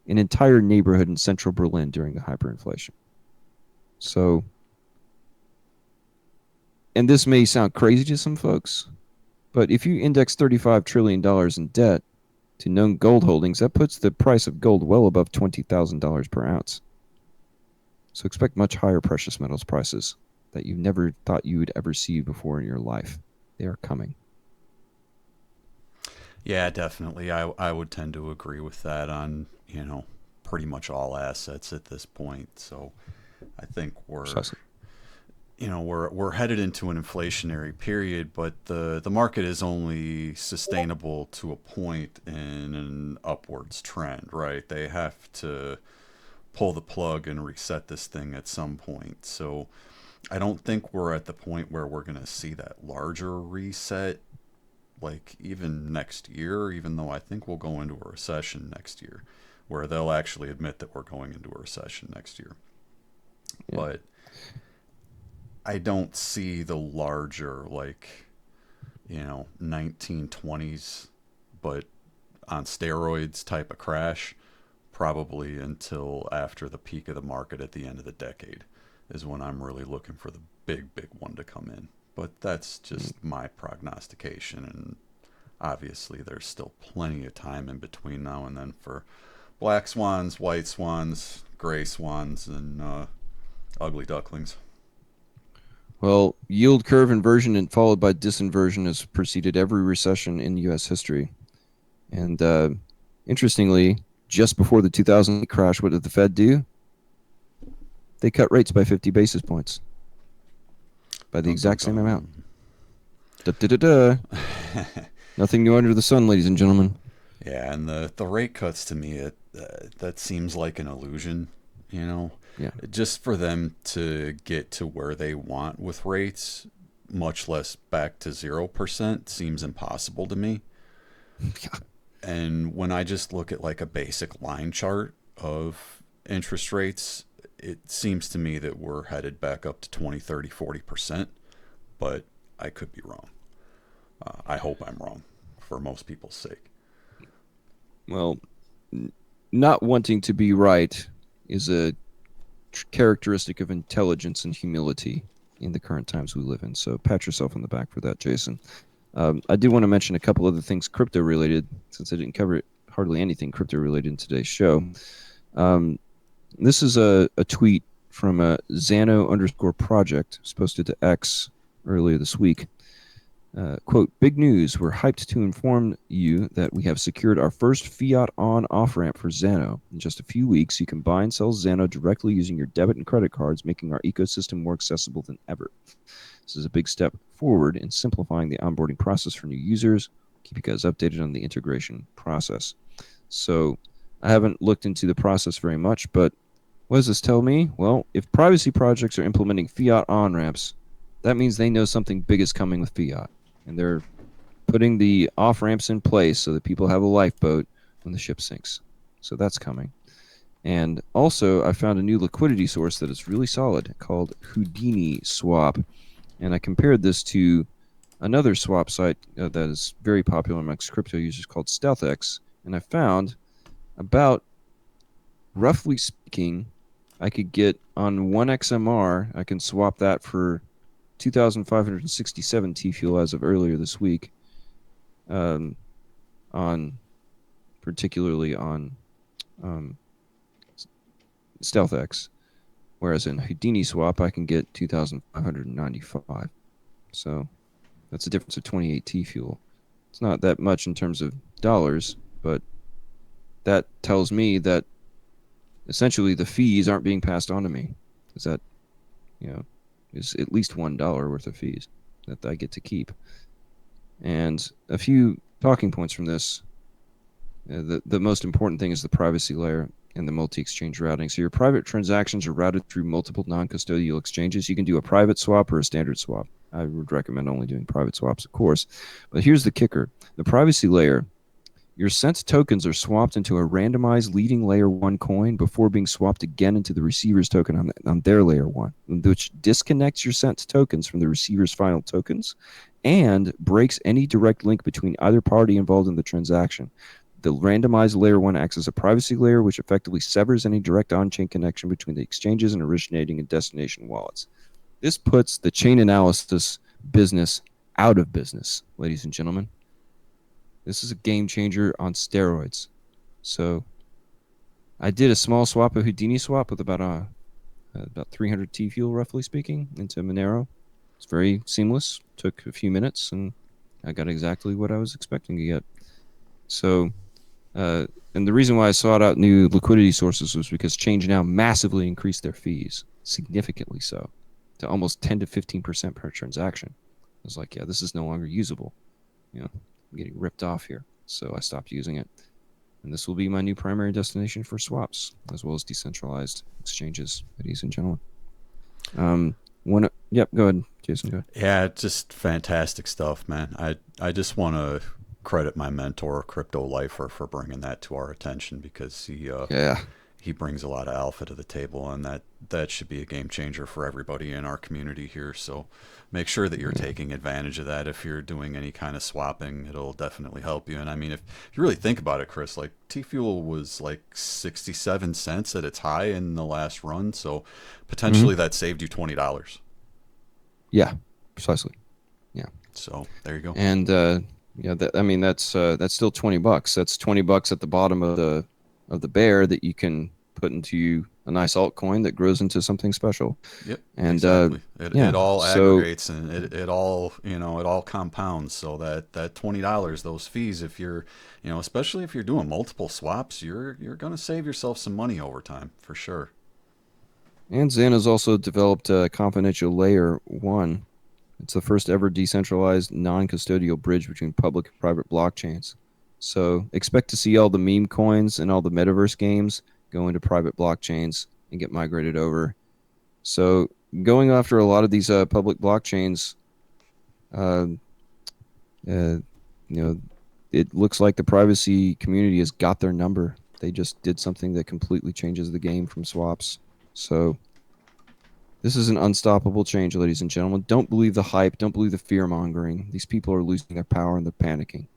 an entire neighborhood in central Berlin during the hyperinflation. So, and this may sound crazy to some folks, but if you index $35 trillion in debt to known gold holdings, that puts the price of gold well above $20,000 per ounce. So expect much higher precious metals prices that you never thought you would ever see before in your life. They are coming. Yeah, definitely. I would tend to agree with that on, pretty much all assets at this point. So I think Precisely. we're headed into an inflationary period, but the market is only sustainable to a point in an upwards trend, right? They have to pull the plug and reset this thing at some point. So I don't think we're at the point where we're going to see that larger reset like even next year, even though I think we'll go into a recession next year, where they'll actually admit that we're going into a recession next year. Yeah. But I don't see the larger, like, 1920s, but on steroids type of crash, probably until after the peak of the market at the end of the decade is when I'm really looking for the big one to come in. But that's just my prognostication, and obviously there's still plenty of time in between now and then for black swans, white swans, gray swans, and ugly ducklings. Well, yield curve inversion and followed by disinversion has preceded every recession in U.S. history. And interestingly, just before the 2008 crash, what did the Fed do? They cut rates by 50 basis points. By the exact same amount. Nothing new under the sun, ladies and gentlemen. Yeah, and the rate cuts to me, that seems like an illusion, Yeah. Just for them to get to where they want with rates, much less back to 0%, seems impossible to me. Yeah. And when I just look at like a basic line chart of interest rates, it seems to me that we're headed back up to 20, 30, 40%. But I could be wrong. I hope I'm wrong, for most people's sake. Well, not wanting to be right is a characteristic of intelligence and humility in the current times we live in. So pat yourself on the back for that, Jason. I do want to mention a couple other things crypto related, since I didn't cover hardly anything crypto related in today's show. This is a tweet from a Xano_project. It was posted to X earlier this week. Quote, big news. We're hyped to inform you that we have secured our first fiat on off-ramp for Xano. In just a few weeks, you can buy and sell Xano directly using your debit and credit cards, making our ecosystem more accessible than ever. This is a big step forward in simplifying the onboarding process for new users. Keep you guys updated on the integration process. So I haven't looked into the process very much, but what does this tell me? Well, if privacy projects are implementing fiat on-ramps, that means they know something big is coming with fiat. And they're putting the off-ramps in place so that people have a lifeboat when the ship sinks. So that's coming. And also, I found a new liquidity source that is really solid called Houdini Swap. And I compared this to another swap site that is very popular amongst crypto users called StealthX. And I found about, roughly speaking, I could get on 1XMR, I can swap that for 2,567 T-fuel as of earlier this week, particularly on StealthX, whereas in Houdini Swap I can get 2,595. So that's a difference of 28 T-fuel. It's not that much in terms of dollars, but that tells me that essentially the fees aren't being passed on to me. Is that, is at least $1 worth of fees that I get to keep. And a few talking points from this. The most important thing is the privacy layer and the multi-exchange routing. So your private transactions are routed through multiple non-custodial exchanges. You can do a private swap or a standard swap. I would recommend only doing private swaps, of course. But here's the kicker. The privacy layer, your sent tokens are swapped into a randomized leading layer 1 coin before being swapped again into the receiver's token on their layer 1, which disconnects your sent tokens from the receiver's final tokens and breaks any direct link between either party involved in the transaction. The randomized layer 1 acts as a privacy layer, which effectively severs any direct on-chain connection between the exchanges and originating and destination wallets. This puts the chain analysis business out of business, ladies and gentlemen. This is a game changer on steroids. So I did a small swap, a Houdini swap with about 300 T-fuel, roughly speaking, into Monero. It's very seamless. Took a few minutes, and I got exactly what I was expecting to get. So, and the reason why I sought out new liquidity sources was because Change now massively increased their fees, significantly so, to almost 10 to 15% per transaction. I was like, yeah, this is no longer usable. I'm getting ripped off here. So I stopped using it. And this will be my new primary destination for swaps, as well as decentralized exchanges, ladies and gentlemen. Yep, go ahead, Jason. Go ahead. Yeah, just fantastic stuff, man. I just want to credit my mentor, Crypto Lifer, for bringing that to our attention, because he brings a lot of alpha to the table, and that should be a game changer for everybody in our community here. So make sure that you're taking advantage of that. If you're doing any kind of swapping, it'll definitely help you. And I mean, if you really think about it, Chris, like T-Fuel was like 67 cents at its high in the last run. So potentially that saved you $20. Yeah, precisely. Yeah. So there you go. And that's still $20. That's $20 at the bottom of the bear that you can put into a nice altcoin that grows into something special. Yep. And exactly. It all aggregates, and it all compounds. So that $20, those fees, if you're especially if you're doing multiple swaps, you're gonna save yourself some money over time for sure. And Xano's also developed a confidential layer 1. It's the first ever decentralized non-custodial bridge between public and private blockchains. So expect to see all the meme coins and all the metaverse games go into private blockchains and get migrated over. So going after a lot of these public blockchains, it looks like the privacy community has got their number. They just did something that completely changes the game from swaps. So This is an unstoppable change, ladies and gentlemen. Don't believe the hype. Don't believe the fear mongering. These people are losing their power and they're panicking.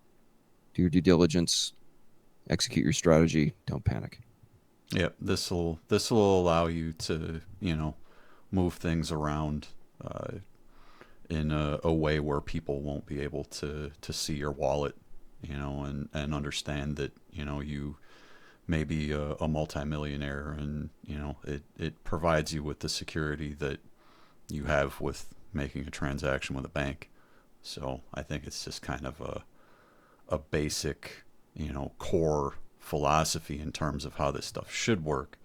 Do your due diligence. Execute your strategy. Don't panic. Yep, this will allow you to, you know, move things around in a way where people won't be able to see your wallet, you know, and understand that, you know, you may be a multimillionaire, and you know it provides you with the security that you have with making a transaction with a bank. So I think it's just kind of a basic, you know, core philosophy in terms of how this stuff should work.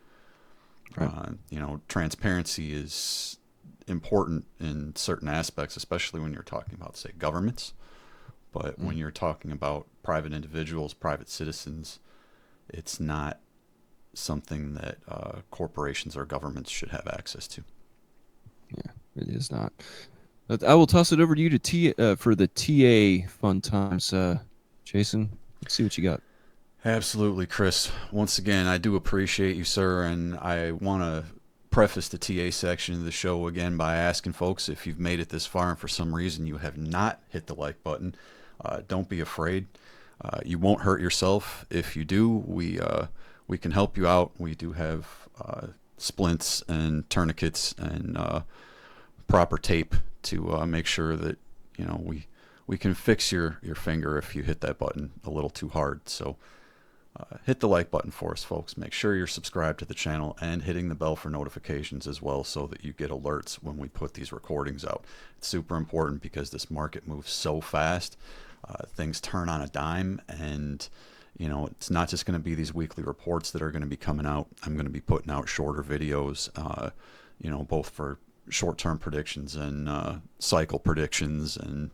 Right. You know, transparency is important in certain aspects, especially when you're talking about, say, governments. But when you're talking about private individuals, private citizens, it's not something that corporations or governments should have access to. Yeah, it is not. But I will toss it over to you to for the TA fun times. Jason, let's see what you got. Absolutely, Chris. Once again, I do appreciate you, sir, and I want to preface the TA section of the show again by asking folks, if you've made it this far and for some reason you have not hit the like button, don't be afraid. You won't hurt yourself. If you do, we can help you out. We do have splints and tourniquets and proper tape to make sure that, you know, we can fix your finger if you hit that button a little too hard. So hit the like button for us, folks. Make sure you're subscribed to the channel and hitting the bell for notifications as well, so that you get alerts when we put these recordings out. It's super important because this market moves so fast. Things turn on a dime, and you know, it's not just going to be these weekly reports that are going to be coming out. I'm going to be putting out shorter videos, you know, both for short-term predictions and cycle predictions and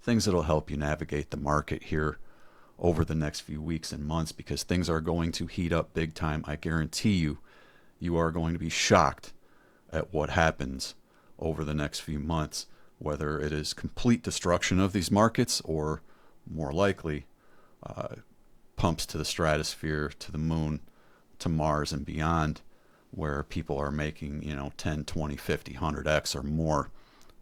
things that'll help you navigate the market here over the next few weeks and months, because things are going to heat up big time. I guarantee you, you are going to be shocked at what happens over the next few months, whether it is complete destruction of these markets or, more likely, pumps to the stratosphere, to the moon, to Mars and beyond, where people are making, you know, 10, 20, 50, 100x or more.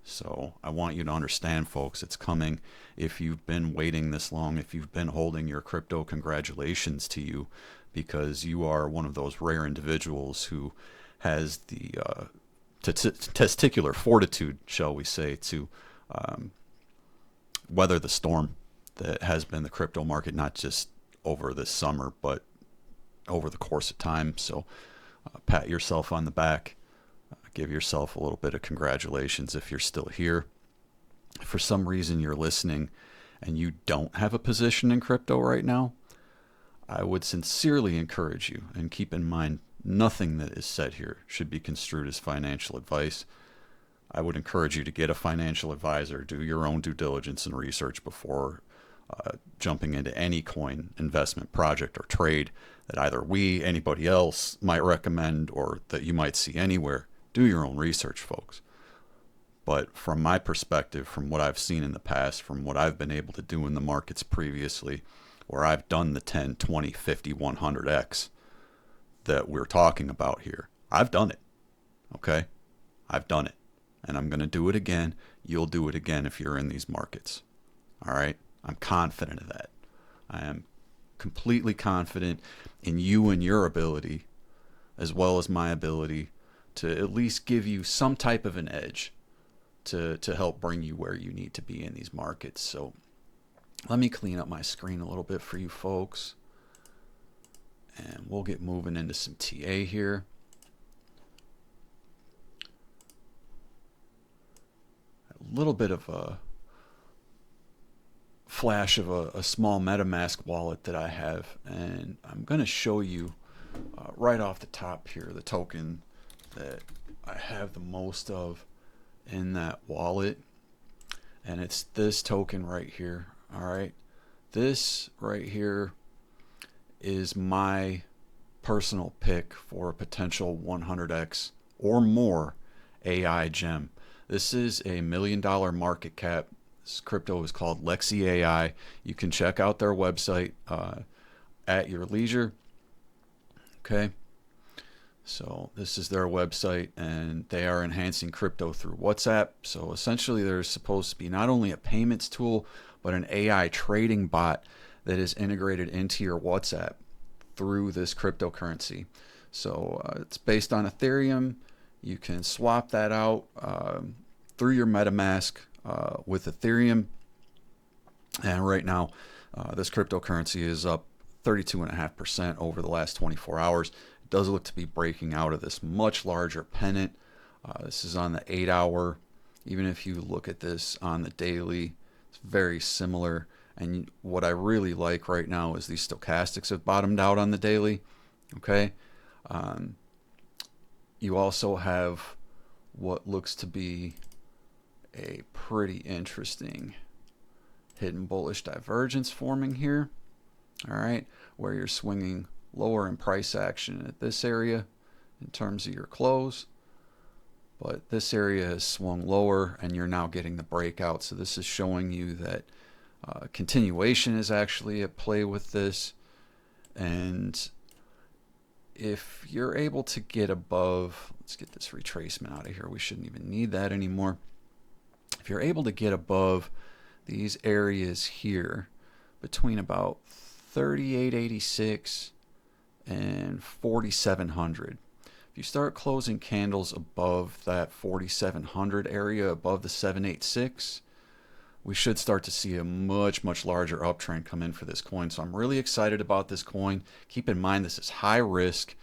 So I want you to understand, folks, it's coming. If you've been waiting this long, if you've been holding your crypto, congratulations to you, because you are one of those rare individuals who has the testicular fortitude, shall we say, to weather the storm that has been the crypto market, not just over this summer, but over the course of time. So pat yourself on the back. Give yourself a little bit of congratulations if you're still here. If for some reason you're listening and you don't have a position in crypto right now, I would sincerely encourage you, and keep in mind, nothing that is said here should be construed as financial advice. I would encourage you to get a financial advisor, do your own due diligence and research before jumping into any coin investment project or trade that either we, anybody else might recommend, or that you might see anywhere. Do your own research, folks. But from my perspective, from what I've seen in the past, from what I've been able to do in the markets previously, where I've done the 10, 20, 50, 100x that we're talking about here, I've done it. Okay? I've done it. And I'm going to do it again. You'll do it again if you're in these markets. All right? I'm confident of that. I am completely confident in you and your ability, as well as my ability, to at least give you some type of an edge to help bring you where you need to be in these markets. So let me clean up my screen a little bit for you folks, and we'll get moving into some TA here. A little bit of a flash of a small MetaMask wallet that I have, and I'm going to show you right off the top here the token that I have the most of in that wallet, and it's this token right here. All right, this right here is my personal pick for a potential 100x or more AI gem. This is a $1 million market cap. This crypto is called Lexi AI. You can check out their website at your leisure. Okay, So this is their website, and they are enhancing crypto through WhatsApp. So essentially there's supposed to be not only a payments tool, but an AI trading bot that is integrated into your WhatsApp through this cryptocurrency. So it's based on Ethereum. You can swap that out through your MetaMask with Ethereum. And right now, this cryptocurrency is up 32.5% over the last 24 hours. It does look to be breaking out of this much larger pennant. This is on the 8-hour. Even if you look at this on the daily, it's very similar. And what I really like right now is these stochastics have bottomed out on the daily. Okay. You also have what looks to be a pretty interesting hidden bullish divergence forming here. All right, where you're swinging lower in price action at this area in terms of your close, but this area has swung lower and you're now getting the breakout. So this is showing you that continuation is actually at play with this. And if you're able to get above, let's get this retracement out of here. We shouldn't even need that anymore. If you're able to get above these areas here between about 3886 and 4700, if you start closing candles above that 4700 area, above the 786, we should start to see a much larger uptrend come in for this coin. So I'm really excited about this coin. Keep in mind, this is high risk.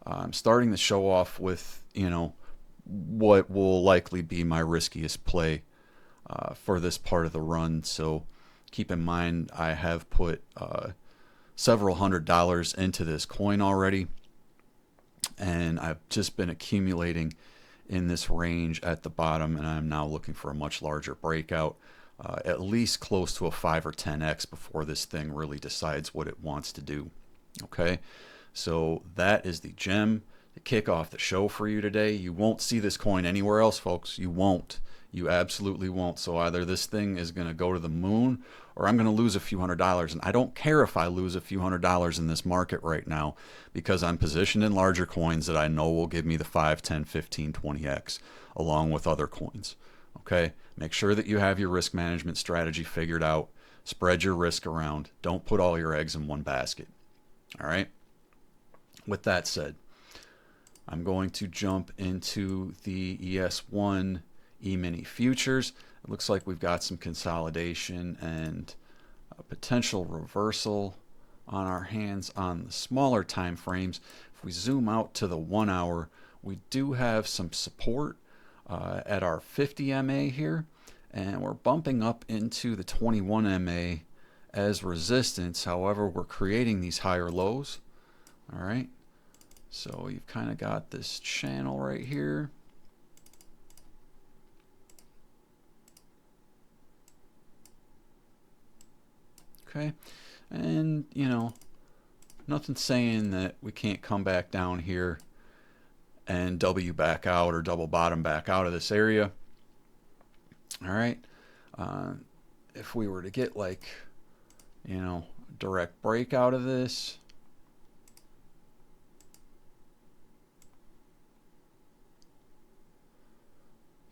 I'm starting to show off with, you know, what will likely be my riskiest play for this part of the run. So keep in mind, I have put several $100s into this coin already, and I've just been accumulating in this range at the bottom, and I'm now looking for a much larger breakout, at least close to a 5 or 10x before this thing really decides what it wants to do. Okay, so that is the gem to kick off the show for you today. You won't see this coin anywhere else, folks. You won't. You absolutely won't. So either this thing is going to go to the moon, or I'm going to lose a few $100s. And I don't care if I lose a few $100s in this market right now, because I'm positioned in larger coins that I know will give me the 5, 10, 15, 20x along with other coins. Okay, make sure that you have your risk management strategy figured out. Spread your risk around. Don't put all your eggs in one basket. All right. With that said, I'm going to jump into the ES1 E-mini futures. It looks like we've got some consolidation and a potential reversal on our hands on the smaller time frames. If we zoom out to the 1 hour, we do have some support at our 50 MA here, and we're bumping up into the 21 MA as resistance. However, we're creating these higher lows. All right, so you've kind of got this channel right here. Okay, and you know, nothing saying that we can't come back down here and W back out or double bottom back out of this area. All right, if we were to get, like, you know, direct break out of this,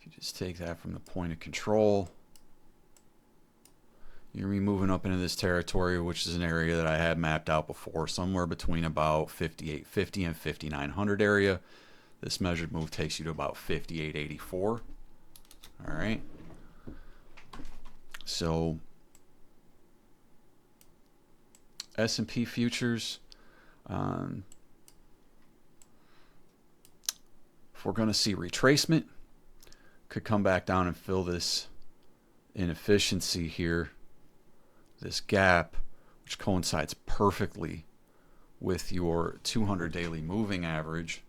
if you just take that from the point of control, you're gonna be moving up into this territory, which is an area that I had mapped out before, somewhere between about 5850 and 5900 area. This measured move takes you to about 5884. All right. So S&P futures, if we're going to see retracement, could come back down and fill this inefficiency here, this gap, which coincides perfectly with your 200 daily moving average.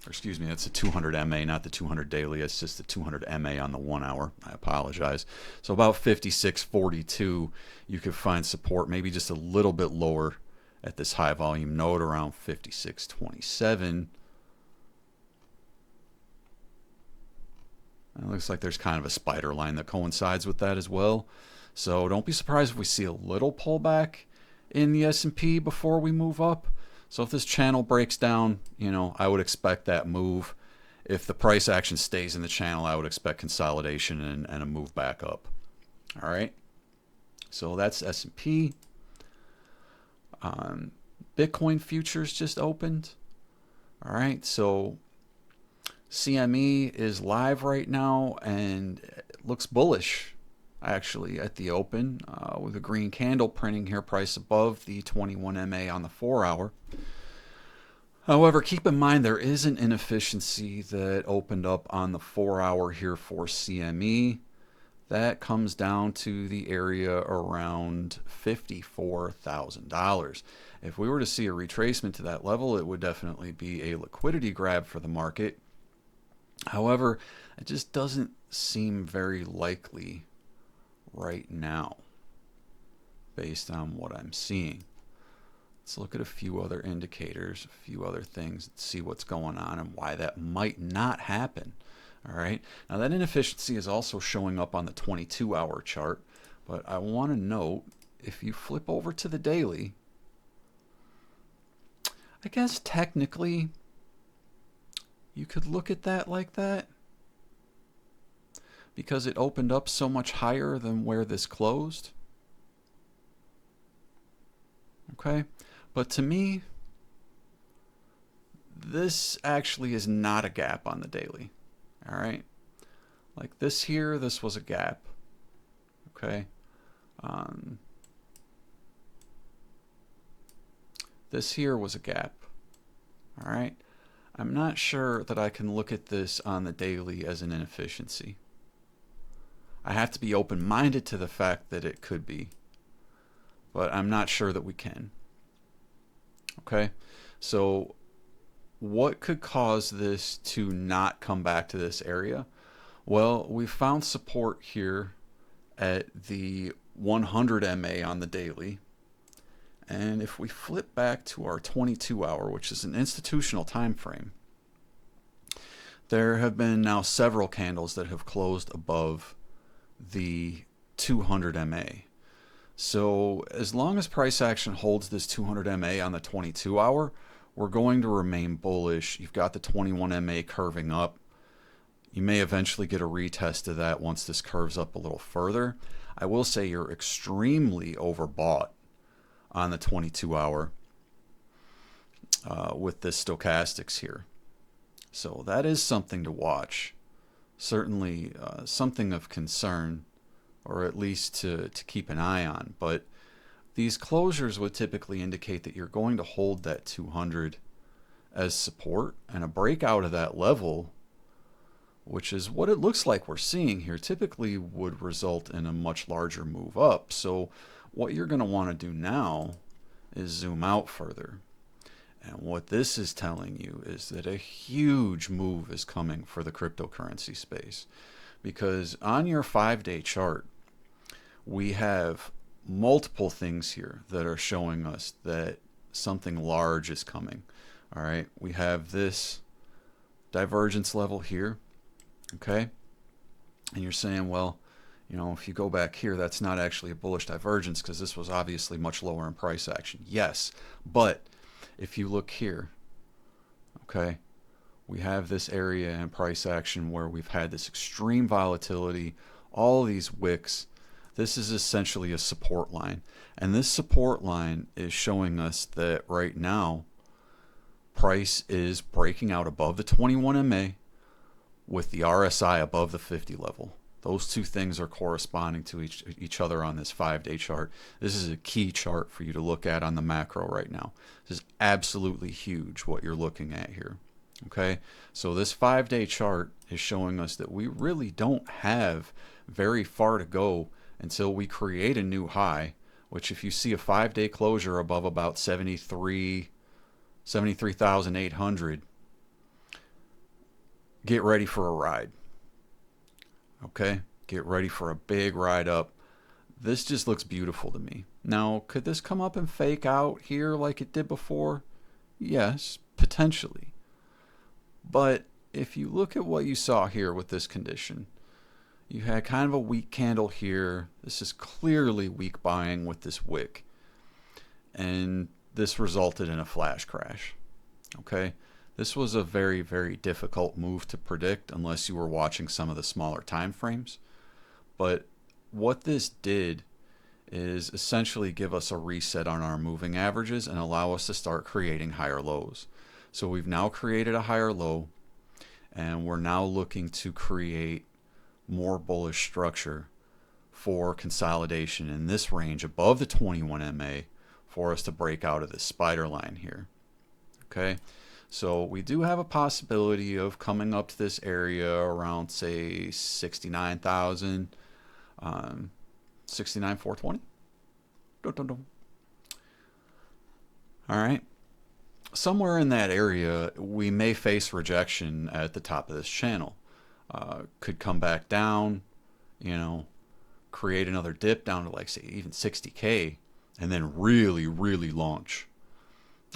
Or excuse me, that's the 200 MA, not the 200 daily. It's just the 200 MA on the 1 hour. I apologize. So about 56.42, you could find support maybe just a little bit lower at this high volume node around 56.27. It looks like there's kind of a spider line that coincides with that as well. So don't be surprised if we see a little pullback in the S&P before we move up. So if this channel breaks down, you know, I would expect that move. If the price action stays in the channel, I would expect consolidation and a move back up. All right. So that's S&P. Bitcoin futures just opened. All right. So CME is live right now and it looks bullish actually at the open with a green candle printing here, price above the 21 MA on the 4-hour. However, keep in mind there is an inefficiency that opened up on the 4-hour here for CME. That comes down to the area around $54,000. If we were to see a retracement to that level, it would definitely be a liquidity grab for the market. However, it just doesn't seem very likely right now based on what I'm seeing. Let's look at a few other indicators, a few other things, and see what's going on and why that might not happen. All right. Now that inefficiency is also showing up on the 22-hour chart, but I want to note if you flip over to the daily, I guess technically you could look at that like that because it opened up so much higher than where this closed. Okay. But to me, this actually is not a gap on the daily. All right. Like this here, this was a gap. Okay. This here was a gap. All right. I'm not sure that I can look at this on the daily as an inefficiency. I have to be open-minded to the fact that it could be, but I'm not sure that we can. Okay, so what could cause this to not come back to this area? Well, we found support here at the 100 MA on the daily. And if we flip back to our 22-hour, which is an institutional time frame, there have been now several candles that have closed above the 200 MA. So as long as price action holds this 200 MA on the 22-hour, we're going to remain bullish. You've got the 21 MA curving up. You may eventually get a retest of that once this curves up a little further. I will say you're extremely overbought on the 22-hour with this stochastics here. So that is something to watch. Certainly something of concern, or at least to keep an eye on. But these closures would typically indicate that you're going to hold that 200 as support, and a breakout of that level, which is what it looks like we're seeing here, typically would result in a much larger move up. So what you're going to want to do now is zoom out further. And what this is telling you is that a huge move is coming for the cryptocurrency space. Because on your 5-day chart, we have multiple things here that are showing us that something large is coming. All right, we have this divergence level here. Okay, and you're saying, well, you know, if you go back here, that's not actually a bullish divergence because this was obviously much lower in price action. Yes, but if you look here, okay, we have this area in price action where we've had this extreme volatility, all these wicks. This is essentially a support line. And this support line is showing us that right now, price is breaking out above the 21 MA with the RSI above the 50 level. Those two things are corresponding to each other on this 5-day chart. This is a key chart for you to look at on the macro right now. This is absolutely huge what you're looking at here. Okay, so this 5-day chart is showing us that we really don't have very far to go until we create a new high, which if you see a 5-day closure above about 73,800, get ready for a ride. Okay, get ready for a big ride up. This just looks beautiful to me. Now, could this come up and fake out here like it did before? Yes, potentially. But if you look at what you saw here with this condition, you had kind of a weak candle here. This is clearly weak buying with this wick. And this resulted in a flash crash. Okay, this was a very, very difficult move to predict unless you were watching some of the smaller time frames. But what this did is essentially give us a reset on our moving averages and allow us to start creating higher lows. So we've now created a higher low, and we're now looking to create more bullish structure for consolidation in this range above the 21 MA for us to break out of this spider line here. Okay, so we do have a possibility of coming up to this area around, say, 69,000, 69,420. All right, somewhere in that area we may face rejection at the top of this channel. Could come back down, you know, create another dip down to, like, say, even 60K, and then really, really launch.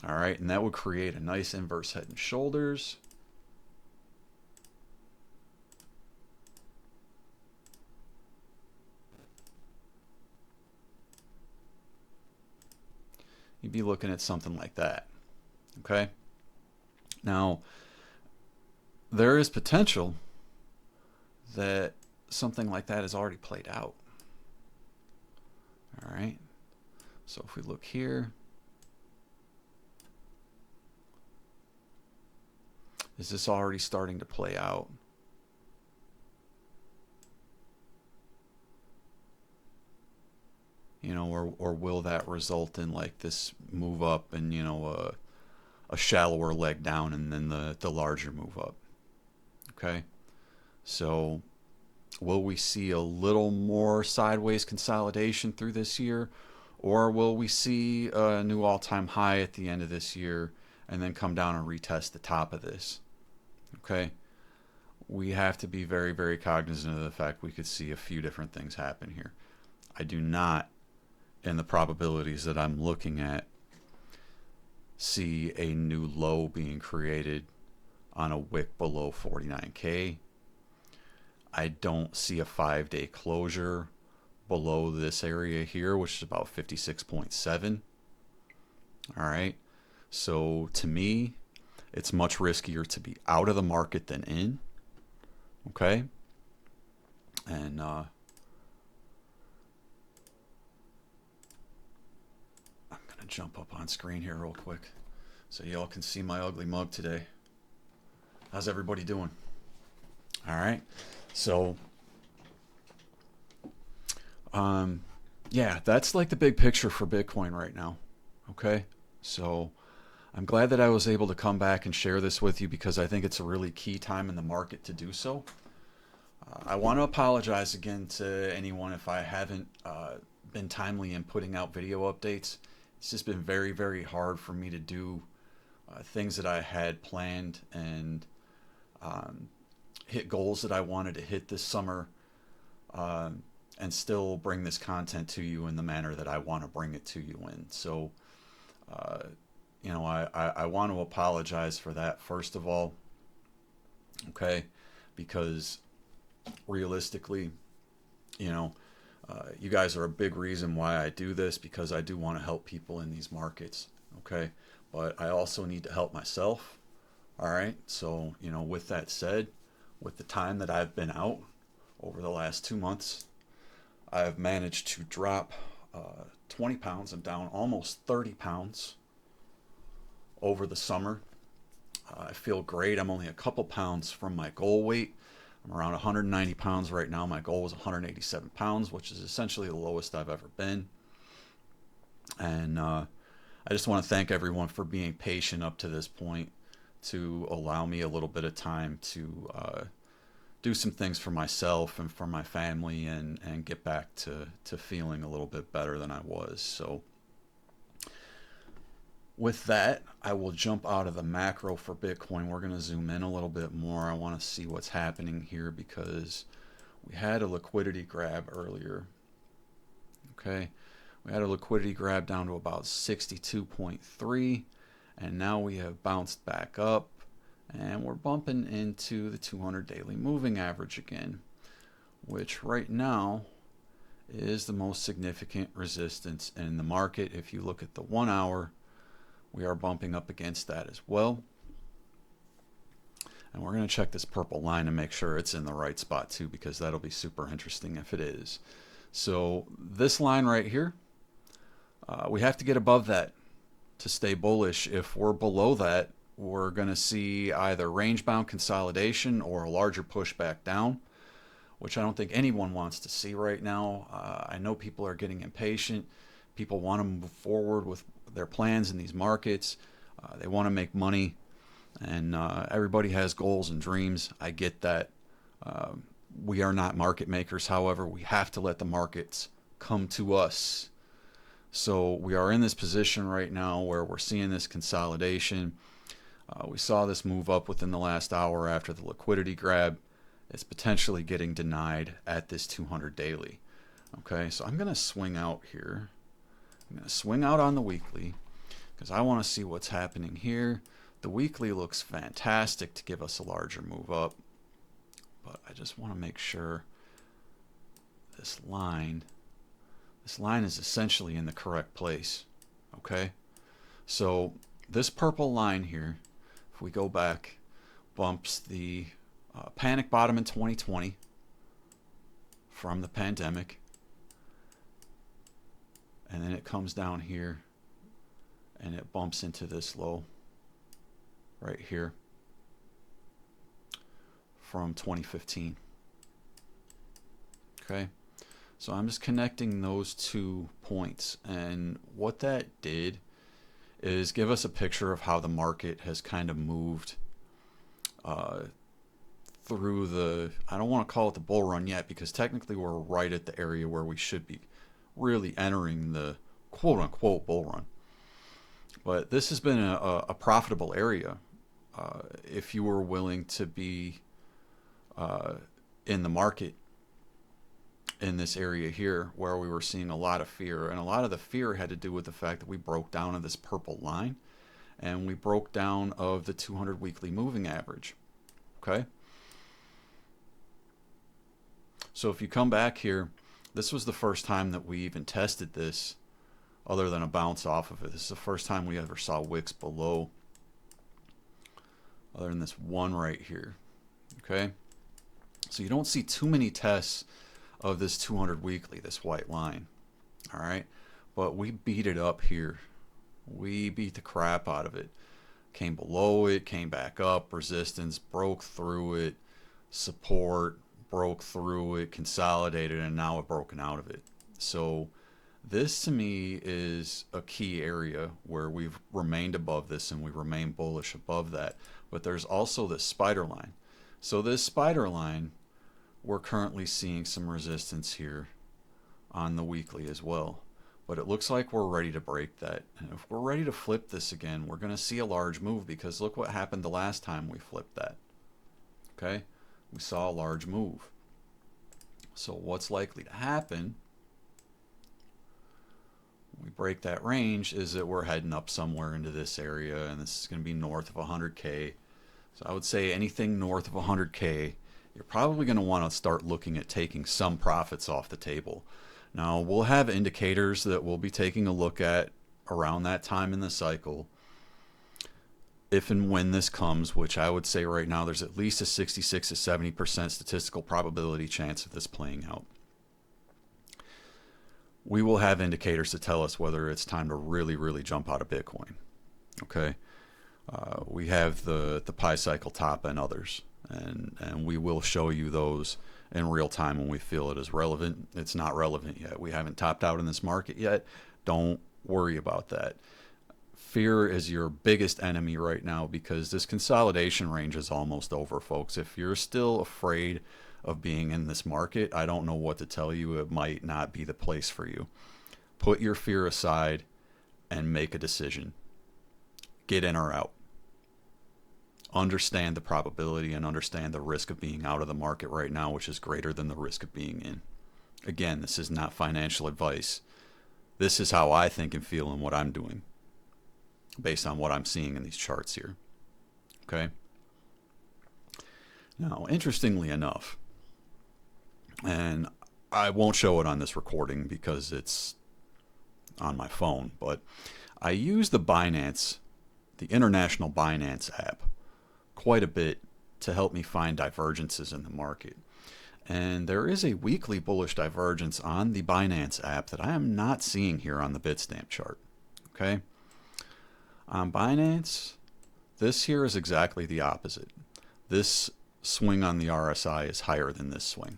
All right, and that would create a nice inverse head and shoulders. You'd be looking at something like that. Okay, now there is potential that something like that has already played out. All right, so if we look here, is this already starting to play out? You know, or will that result in, like, this move up and, you know, a shallower leg down and then the larger move up? Okay, so will we see a little more sideways consolidation through this year, or will we see a new all-time high at the end of this year and then come down and retest the top of this? Okay, we have to be very, very cognizant of the fact we could see a few different things happen here. I do not, in the probabilities that I'm looking at, see a new low being created on a wick below 49K. I don't see a 5-day closure below this area here, which is about 56.7. All right, so to me, it's much riskier to be out of the market than in. Okay, and I'm gonna jump up on screen here real quick so y'all can see my ugly mug today. How's everybody doing? All right, so yeah, that's like the big picture for Bitcoin right now. Okay, so I'm glad that I was able to come back and share this with you because I think it's a really key time in the market to do so. I want to apologize again to anyone if I haven't been timely in putting out video updates. It's just been very, very hard for me to do things that I had planned and hit goals that I wanted to hit this summer, and still bring this content to you in the manner that I want to bring it to you in. So, you know, I want to apologize for that, first of all, okay, because realistically, you know, you guys are a big reason why I do this, because I do want to help people in these markets, okay, but I also need to help myself. All right, so, you know, with that said, with the time that I've been out over the last 2 months, I've managed to drop 20 pounds. I'm down almost 30 pounds over the summer. I feel great. I'm only a couple pounds from my goal weight. I'm around 190 pounds right now. My goal was 187 pounds, which is essentially the lowest I've ever been. And I just want to thank everyone for being patient up to this point, to allow me a little bit of time to do some things for myself and for my family, and get back to feeling a little bit better than I was. So with that, I will jump out of the macro for Bitcoin. We're going to zoom in a little bit more. I want to see what's happening here because we had a liquidity grab earlier. Okay, we had a liquidity grab down to about 62.3, and now we have bounced back up, and we're bumping into the 200 daily moving average again, which right now is the most significant resistance in the market. If you look at the 1 hour, we are bumping up against that as well. And we're going to check this purple line and make sure it's in the right spot too, because that'll be super interesting if it is. So this line right here, we have to get above that to stay bullish. If we're below that, we're going to see either range-bound consolidation or a larger push back down, which I don't think anyone wants to see right now. I know people are getting impatient. People want to move forward with their plans in these markets. They want to make money, and everybody has goals and dreams. I get that. We are not market makers. However, we have to let the markets come to us. So we are in this position right now where we're seeing this consolidation. We saw this move up within the last hour after the liquidity grab. It's potentially getting denied at this 200 daily. Okay, so I'm going to swing out here. I'm going to swing out on the weekly because I want to see what's happening here. The weekly looks fantastic to give us a larger move up, but I just want to make sure this line is essentially in the correct place. Okay, so this purple line here, if we go back, bumps the panic bottom in 2020 from the pandemic, and then it comes down here and it bumps into this low right here from 2015. Okay, so I'm just connecting those 2 points, and what that did is give us a picture of how the market has kind of moved through the, I don't want to call it the bull run yet, because technically we're right at the area where we should be really entering the quote-unquote bull run. But this has been a profitable area if you were willing to be in the market in this area here, where we were seeing a lot of fear. And a lot of the fear had to do with the fact that we broke down of this purple line, and we broke down of the 200 weekly moving average. Okay, so if you come back here, this was the first time that we even tested this other than a bounce off of it. This is the first time we ever saw wicks below, other than this one right here. Okay, so you don't see too many tests of this 200 weekly, this white line. All right, but we beat it up here. We beat the crap out of it. Came below it, came back up, resistance, broke through it, support, broke through it, consolidated, and now we're broken out of it. So this to me is a key area where we've remained above this and we remain bullish above that. But there's also this spider line. So this spider line, we're currently seeing some resistance here on the weekly as well. But it looks like we're ready to break that. And if we're ready to flip this again, we're going to see a large move, because look what happened the last time we flipped that. Okay, we saw a large move. So what's likely to happen when we break that range is that we're heading up somewhere into this area, and this is going to be north of 100K. So I would say anything north of 100K, you're probably going to want to start looking at taking some profits off the table. Now, we'll have indicators that we'll be taking a look at around that time in the cycle, if and when this comes, which I would say right now there's at least a 66 to 70% statistical probability chance of this playing out. We will have indicators to tell us whether it's time to really, really jump out of Bitcoin. Okay, we have the Pi cycle top and others, and we will show you those in real time when we feel it is relevant. It's not relevant yet. We haven't topped out in this market yet. Don't worry about that. Fear is your biggest enemy right now, because this consolidation range is almost over, folks. If you're still afraid of being in this market, I don't know what to tell you. It might not be the place for you. Put your fear aside and make a decision. Get in or out. Understand the probability and understand the risk of being out of the market right now, which is greater than the risk of being in. Again, this is not financial advice. This is how I think and feel and what I'm doing based on what I'm seeing in these charts here. Okay. Now, interestingly enough, and I won't show it on this recording because it's on my phone, but I use the Binance the International Binance app quite a bit to help me find divergences in the market. And there is a weekly bullish divergence on the Binance app that I am not seeing here on the Bitstamp chart. Okay. On Binance, this here is exactly the opposite. This swing on the RSI is higher than this swing.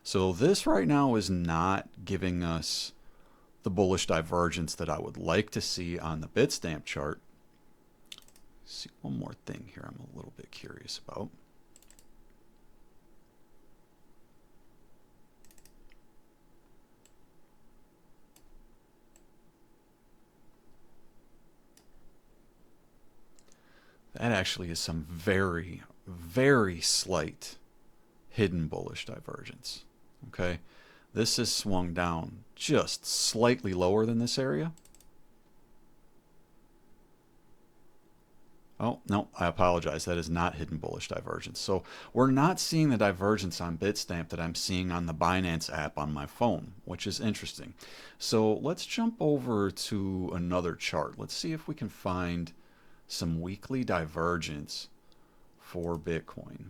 So this right now is not giving us the bullish divergence that I would like to see on the Bitstamp chart. See one more thing here I'm a little bit curious about. That actually is some very, very slight hidden bullish divergence. Okay, this is swung down just slightly lower than this area. Oh, no, I apologize. That is not hidden bullish divergence. So we're not seeing the divergence on Bitstamp that I'm seeing on the Binance app on my phone, which is interesting. So let's jump over to another chart. Let's see if we can find some weekly divergence for Bitcoin.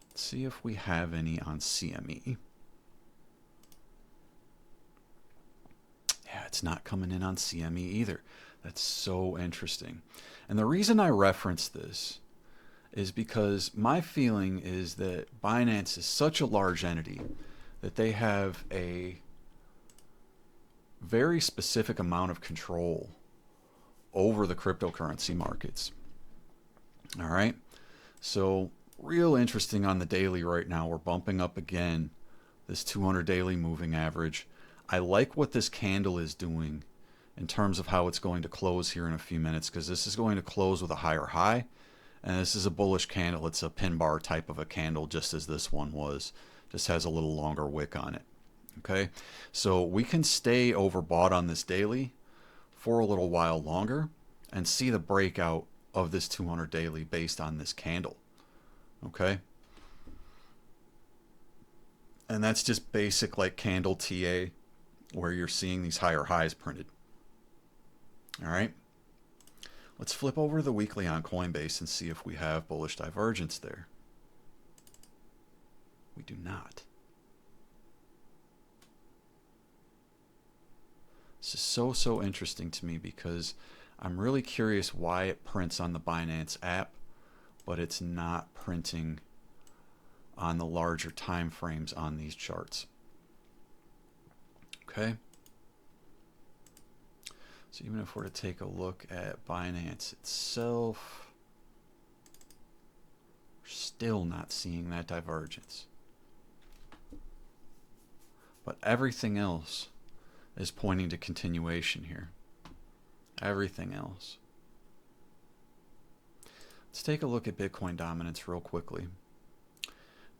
Let's see if we have any on CME. Yeah, it's not coming in on CME either. That's so interesting. And the reason I reference this is because my feeling is that Binance is such a large entity that they have a very specific amount of control over the cryptocurrency markets. All right. So real interesting on the daily right now. We're bumping up again this 200 daily moving average. I like what this candle is doing in terms of how it's going to close here in a few minutes, because this is going to close with a higher high. And this is a bullish candle. It's a pin bar type of a candle, just as this one was. Just has a little longer wick on it. Okay. So we can stay overbought on this daily for a little while longer and see the breakout of this 200 daily based on this candle. Okay. And that's just basic like candle TA, where you're seeing these higher highs printed. All right. Let's flip over to the weekly on Coinbase and see if we have bullish divergence there. We do not. This is so interesting to me because I'm really curious why it prints on the Binance app, but it's not printing on the larger time frames on these charts. Okay. So even if we're to take a look at Binance itself, we're still not seeing that divergence. But everything else is pointing to continuation here. Everything else. Let's take a look at Bitcoin dominance real quickly.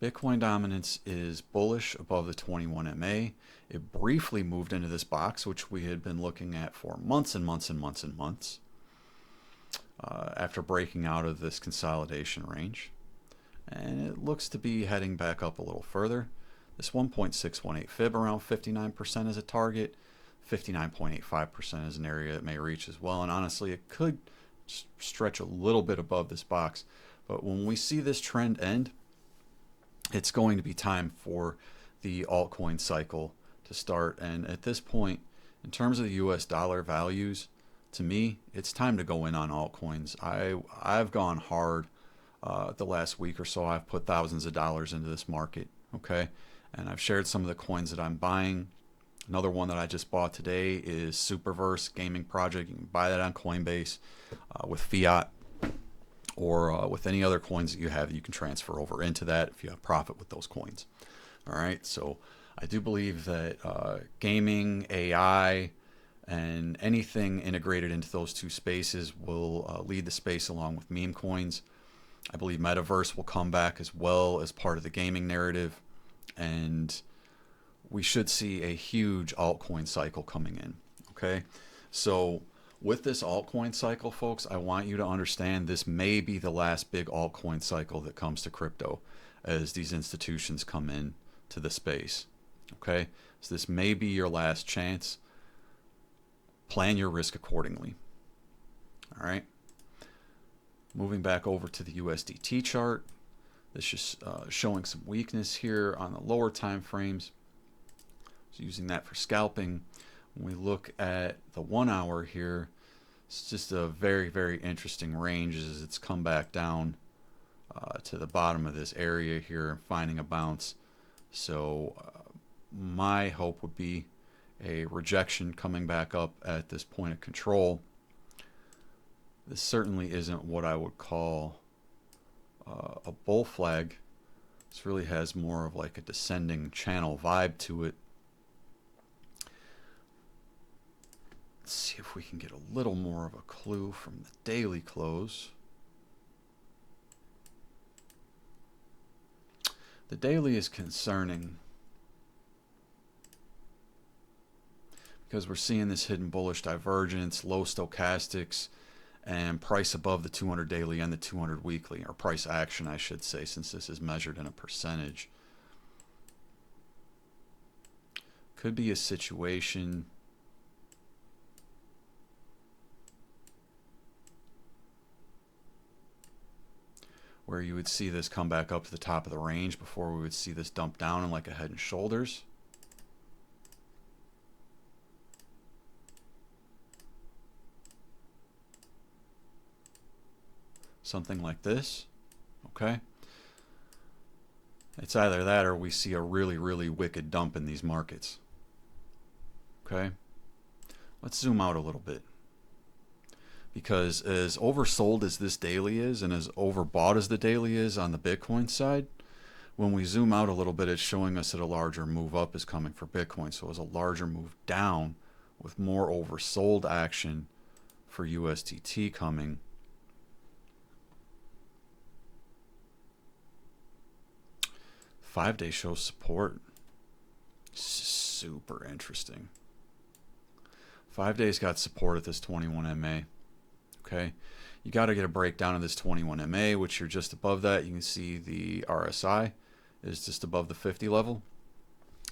Bitcoin dominance is bullish above the 21 MA. It briefly moved into this box, which we had been looking at for months and months and months and months, after breaking out of this consolidation range. And it looks to be heading back up a little further. This 1.618 fib around 59% is a target. 59.85% is an area it may reach as well. And honestly, it could stretch a little bit above this box. But when we see this trend end, it's going to be time for the altcoin cycle to start. And at this point, in terms of the US dollar values, to me, it's time to go in on altcoins. I've gone hard the last week or so. I've put thousands of dollars into this market. Okay. And I've shared some of the coins that I'm buying. Another one that I just bought today is Superverse gaming project. You can buy that on Coinbase with Fiat or with any other coins that you have. You can transfer over into that if you have profit with those coins. All right. So I do believe that gaming, AI, and anything integrated into those two spaces will lead the space along with meme coins. I believe Metaverse will come back as well as part of the gaming narrative. And we should see a huge altcoin cycle coming in. Okay. So with this altcoin cycle, folks, I want you to understand this may be the last big altcoin cycle that comes to crypto as these institutions come in to the space. Okay. So this may be your last chance. Plan your risk accordingly. All right. Moving back over to the USDT chart, this is showing some weakness here on the lower time frames. So using that for scalping. When we look at the 1 hour here, it's just a very, very interesting range as it's come back down to the bottom of this area here, finding a bounce. So my hope would be a rejection coming back up at this point of control. This certainly isn't what I would call a bull flag. This really has more of like a descending channel vibe to it. Let's see if we can get a little more of a clue from the daily close. The daily is concerning because we're seeing this hidden bullish divergence, low stochastics, and price above the 200 daily and the 200 weekly, or price action, I should say, since this is measured in a percentage. Could be a situation where you would see this come back up to the top of the range before we would see this dump down in like a head and shoulders. Something like this, okay? It's either that or we see a really, really wicked dump in these markets, okay? Let's zoom out a little bit. Because as oversold as this daily is and as overbought as the daily is on the Bitcoin side, when we zoom out a little bit, it's showing us that a larger move up is coming for Bitcoin. So as a larger move down with more oversold action for USDT coming. Five-day shows support. Super interesting. 5 days got support at this 21 MA. Okay, you got to get a breakdown of this 21 MA, which you're just above that. You can see the RSI is just above the 50 level.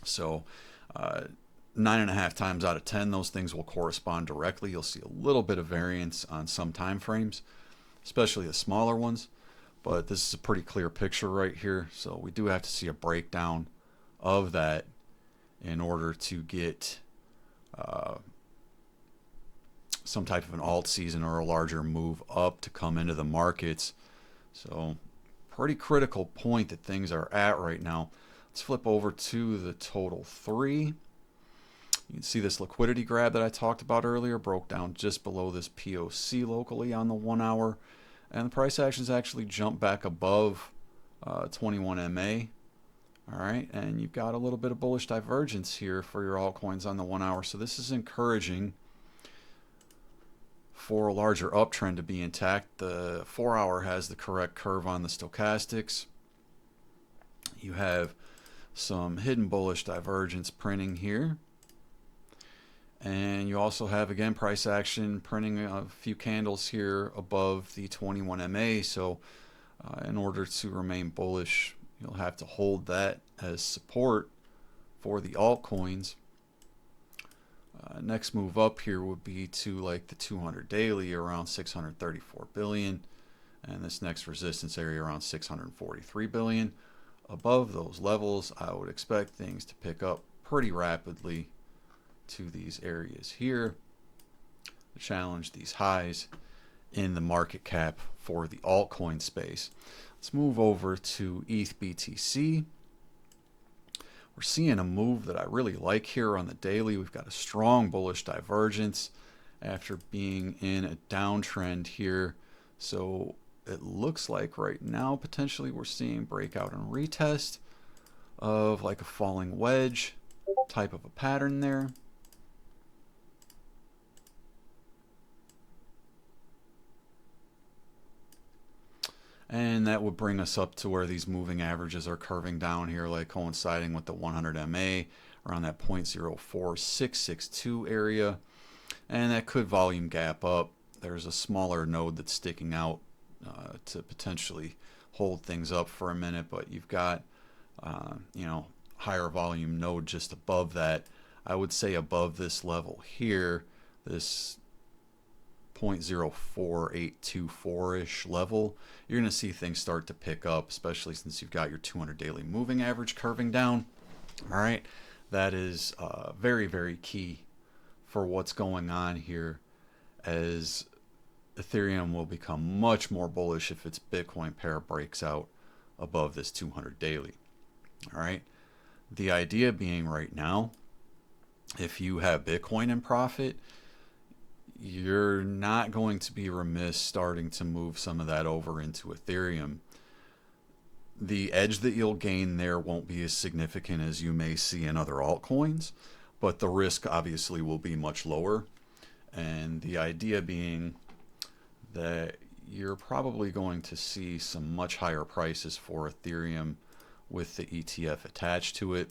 So 9.5 times out of 10, those things will correspond directly. You'll see a little bit of variance on some time frames, especially the smaller ones. But this is a pretty clear picture right here. So we do have to see a breakdown of that in order to get some type of an alt season or a larger move up to come into the markets. So pretty critical point that things are at right now. Let's flip over to the total 3. You can see this liquidity grab that I talked about earlier broke down just below this POC locally on the 1 hour. And the price actions actually jumped back above 21 MA. All right, and you've got a little bit of bullish divergence here for your altcoins on the 1 hour. So this is encouraging for a larger uptrend to be intact. The 4 hour has the correct curve on the stochastics. You have some hidden bullish divergence printing here. And you also have, again, price action printing a few candles here above the 21 MA. So in order to remain bullish, you'll have to hold that as support for the altcoins. Next move up here would be to like the 200 daily around 634 billion. And this next resistance area around 643 billion. Above those levels, I would expect things to pick up pretty rapidly to these areas here to challenge these highs in the market cap for the altcoin space. Let's move over to ETH BTC. We're seeing a move that I really like here on the daily. We've got a strong bullish divergence after being in a downtrend here. So it looks like right now potentially we're seeing breakout and retest of like a falling wedge type of a pattern there. And that would bring us up to where these moving averages are curving down here, like coinciding with the 100 MA around that 0.04662 area. And that could volume gap up. There's a smaller node that's sticking out to potentially hold things up for a minute, but you've got higher volume node just above that. I would say above this level here, this 0.04824-ish level, you're going to see things start to pick up, especially since you've got your 200 daily moving average curving down. All right, that is very, very key for what's going on here, as Ethereum will become much more bullish if its Bitcoin pair breaks out above this 200 daily. All right, the idea being right now, if you have Bitcoin in profit, you're not going to be remiss starting to move some of that over into Ethereum. The edge that you'll gain there won't be as significant as you may see in other altcoins, but the risk obviously will be much lower. And the idea being that you're probably going to see some much higher prices for Ethereum with the ETF attached to it.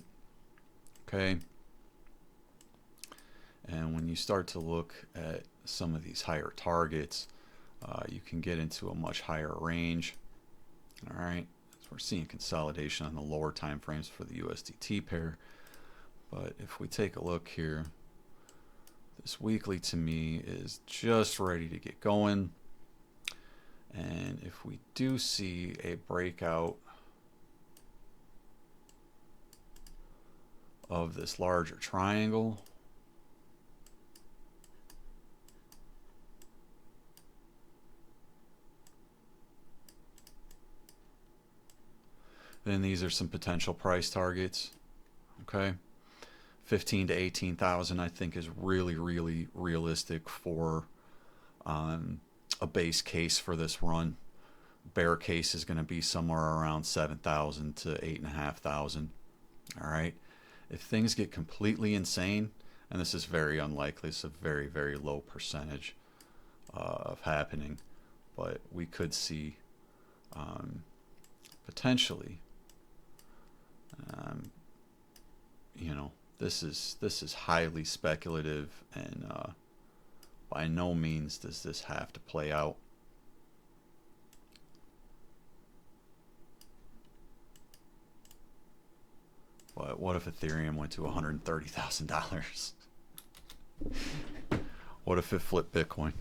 Okay. And when you start to look at some of these higher targets, you can get into a much higher range. All right. So we're seeing consolidation on the lower time frames for the USDT pair. But if we take a look here, this weekly to me is just ready to get going. And if we do see a breakout of this larger triangle, then these are some potential price targets. Okay, 15 to 18,000 I think is really, really realistic for a base case for this run. Bear case is going to be somewhere around 7,000 to 8,500. All right, if things get completely insane, and this is very unlikely, it's a very, very low percentage of happening, but we could see potentially, you know, this is highly speculative, and by no means does this have to play out. But what if Ethereum went to $130,000? What if it flipped Bitcoin?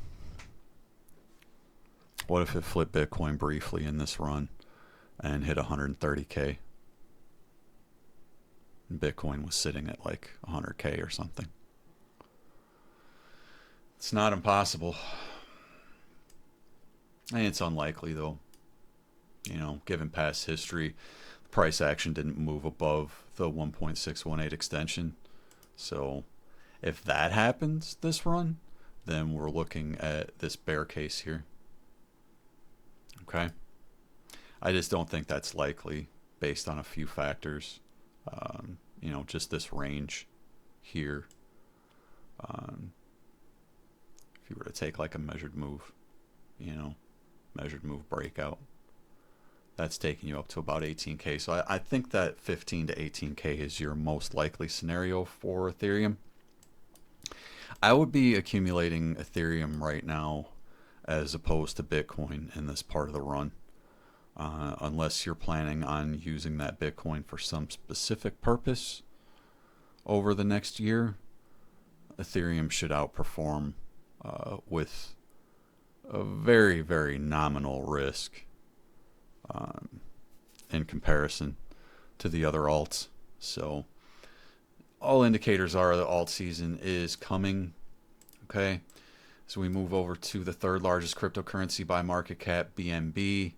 What if it flipped Bitcoin briefly in this run and hit 130K? And Bitcoin was sitting at like 100K or something. It's not impossible. And it's unlikely though. You know, given past history, the price action didn't move above the 1.618 extension. So if that happens this run, then we're looking at this bear case here. Okay. I just don't think that's likely based on a few factors. You know, just this range here. If you were to take like a measured move, you know, measured move breakout, that's taking you up to about 18K. So I think that 15 to 18K is your most likely scenario for Ethereum. I would be accumulating Ethereum right now as opposed to Bitcoin in this part of the run. Unless you're planning on using that Bitcoin for some specific purpose over the next year, Ethereum should outperform with a very, very nominal risk in comparison to the other alts. So all indicators are that alt season is coming. Okay, so we move over to the third largest cryptocurrency by market cap, BNB.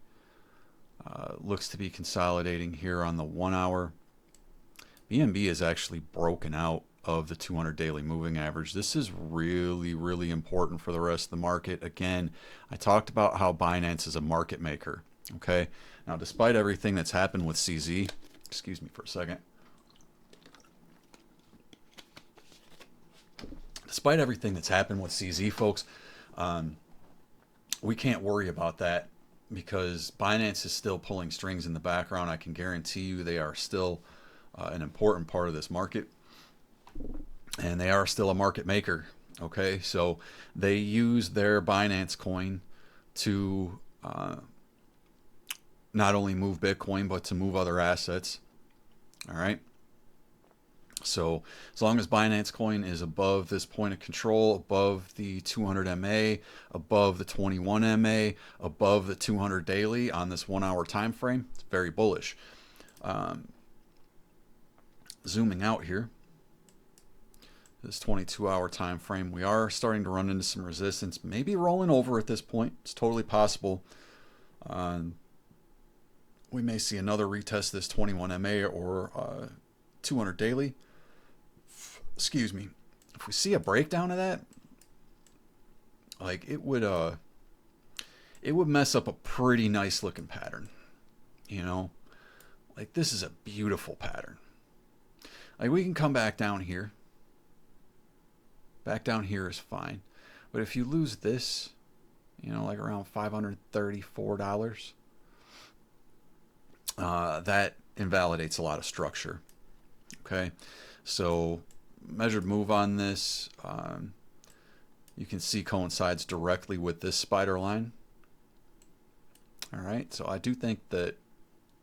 Looks to be consolidating here on the 1 hour. BNB is actually broken out of the 200 daily moving average. This is really, really important for the rest of the market. Again, I talked about how Binance is a market maker. Okay, now despite everything that's happened with CZ, excuse me for a second. Despite everything that's happened with CZ, folks, we can't worry about that, because Binance is still pulling strings in the background. I can guarantee you they are still an important part of this market, and they are still a market maker. Okay, so they use their Binance coin to not only move Bitcoin, but to move other assets. All right, So as long as Binance Coin is above this point of control, above the 200 MA, above the 21 MA, above the 200 daily on this 1 hour time frame, it's very bullish. Zooming out here, this 22-hour time frame, we are starting to run into some resistance, maybe rolling over at this point. It's totally possible. We may see another retest this 21 MA or 200 daily. Excuse me. If we see a breakdown of that, like it would mess up a pretty nice looking pattern. You know, like this is a beautiful pattern. Like we can come back down here. Back down here is fine. But if you lose this, you know, like around $534, that invalidates a lot of structure. Okay, so measured move on this, you can see coincides directly with this spider line. All right, so I do think that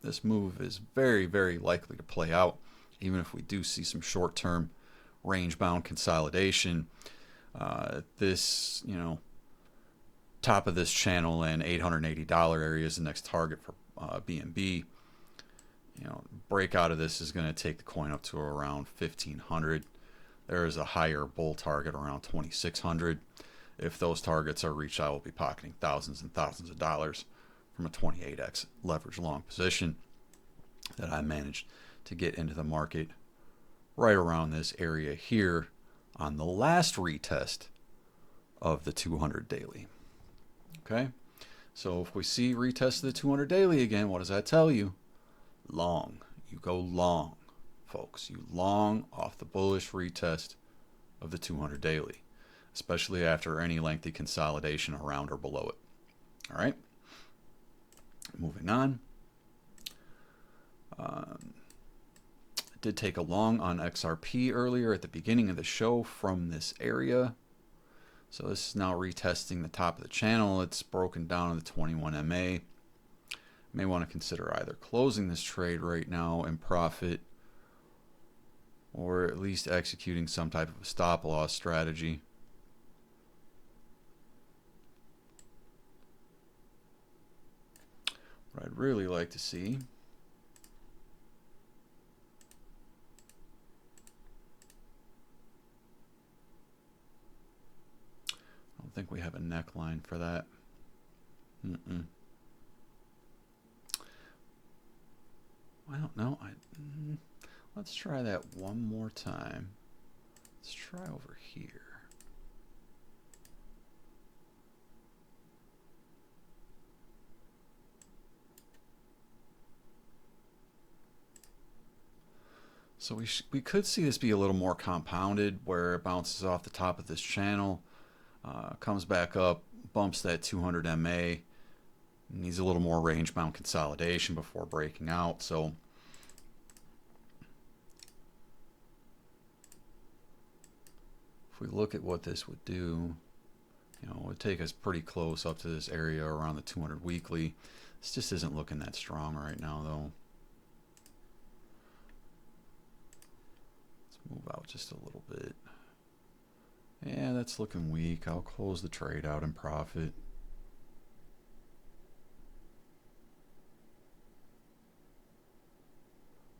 this move is very, very likely to play out, even if we do see some short-term range-bound consolidation. This, you know, top of this channel and $880 area is the next target for BNB. You know, breakout of this is going to take the coin up to around 1,500. There is a higher bull target around 2,600. If those targets are reached, I will be pocketing thousands and thousands of dollars from a 28x leverage long position that I managed to get into the market right around this area here on the last retest of the 200 daily. Okay, so if we see retest of the 200 daily again, what does that tell you? Long. You go long, folks. You long off the bullish retest of the 200 daily, especially after any lengthy consolidation around or below it. All right, moving on. I did take a long on XRP earlier at the beginning of the show from this area. So this is now retesting the top of the channel. It's broken down to the 21 MA. May want to consider either closing this trade right now in profit or at least executing some type of a stop loss strategy. What I'd really like to see I don't think we have a neckline for that. I don't know. Let's try that one more time. Let's try over here. So we could see this be a little more compounded, where it bounces off the top of this channel, comes back up, bumps that 200 MA, needs a little more range-bound consolidation before breaking out. So if we look at what this would do, you know, it would take us pretty close up to this area around the 200 weekly. This just isn't looking that strong right now, though. Let's move out just a little bit. Yeah, that's looking weak. I'll close the trade out in profit.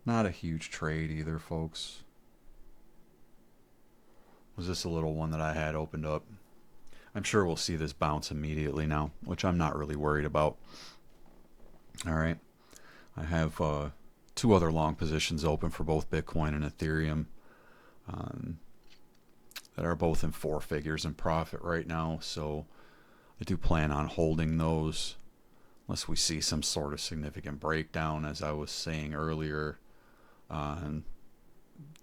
Not a huge trade either, folks. Was this a little one that I had opened up? I'm sure we'll see this bounce immediately now, which I'm not really worried about. All right. I have two other long positions open for both Bitcoin and Ethereum that are both in 4 figures in profit right now. So I do plan on holding those unless we see some sort of significant breakdown, as I was saying earlier.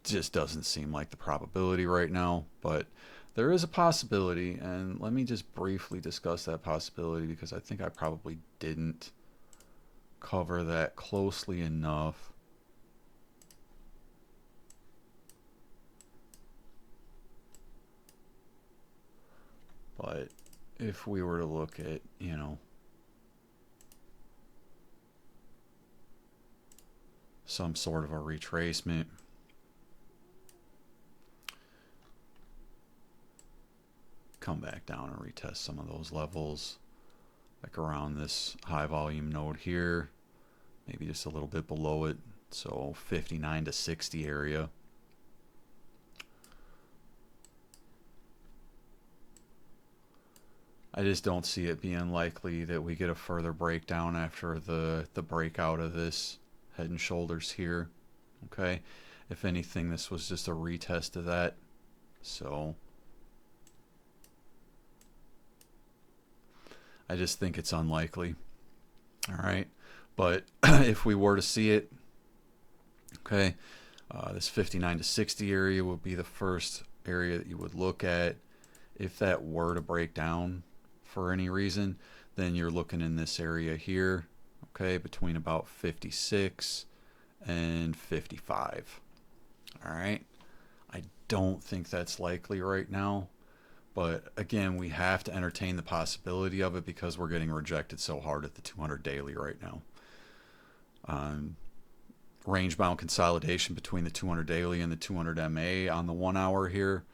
Just doesn't seem like the probability right now, but there is a possibility, and let me just briefly discuss that possibility because I think I probably didn't cover that closely enough. But if we were to look at, you know, some sort of a retracement, come back down and retest some of those levels, like around this high volume node here, maybe just a little bit below it, so 59 to 60 area. I just don't see it being likely that we get a further breakdown after the breakout of this head and shoulders here. Okay, if anything, this was just a retest of that. So I just think it's unlikely. All right, but if we were to see it, okay, this 59 to 60 area would be the first area that you would look at. If that were to break down for any reason, then you're looking in this area here, okay, between about 56 and 55. All right, I don't think that's likely right now, but again, we have to entertain the possibility of it because we're getting rejected so hard at the 200 daily right now. Range bound consolidation between the 200 daily and the 200 MA on the 1 hour here,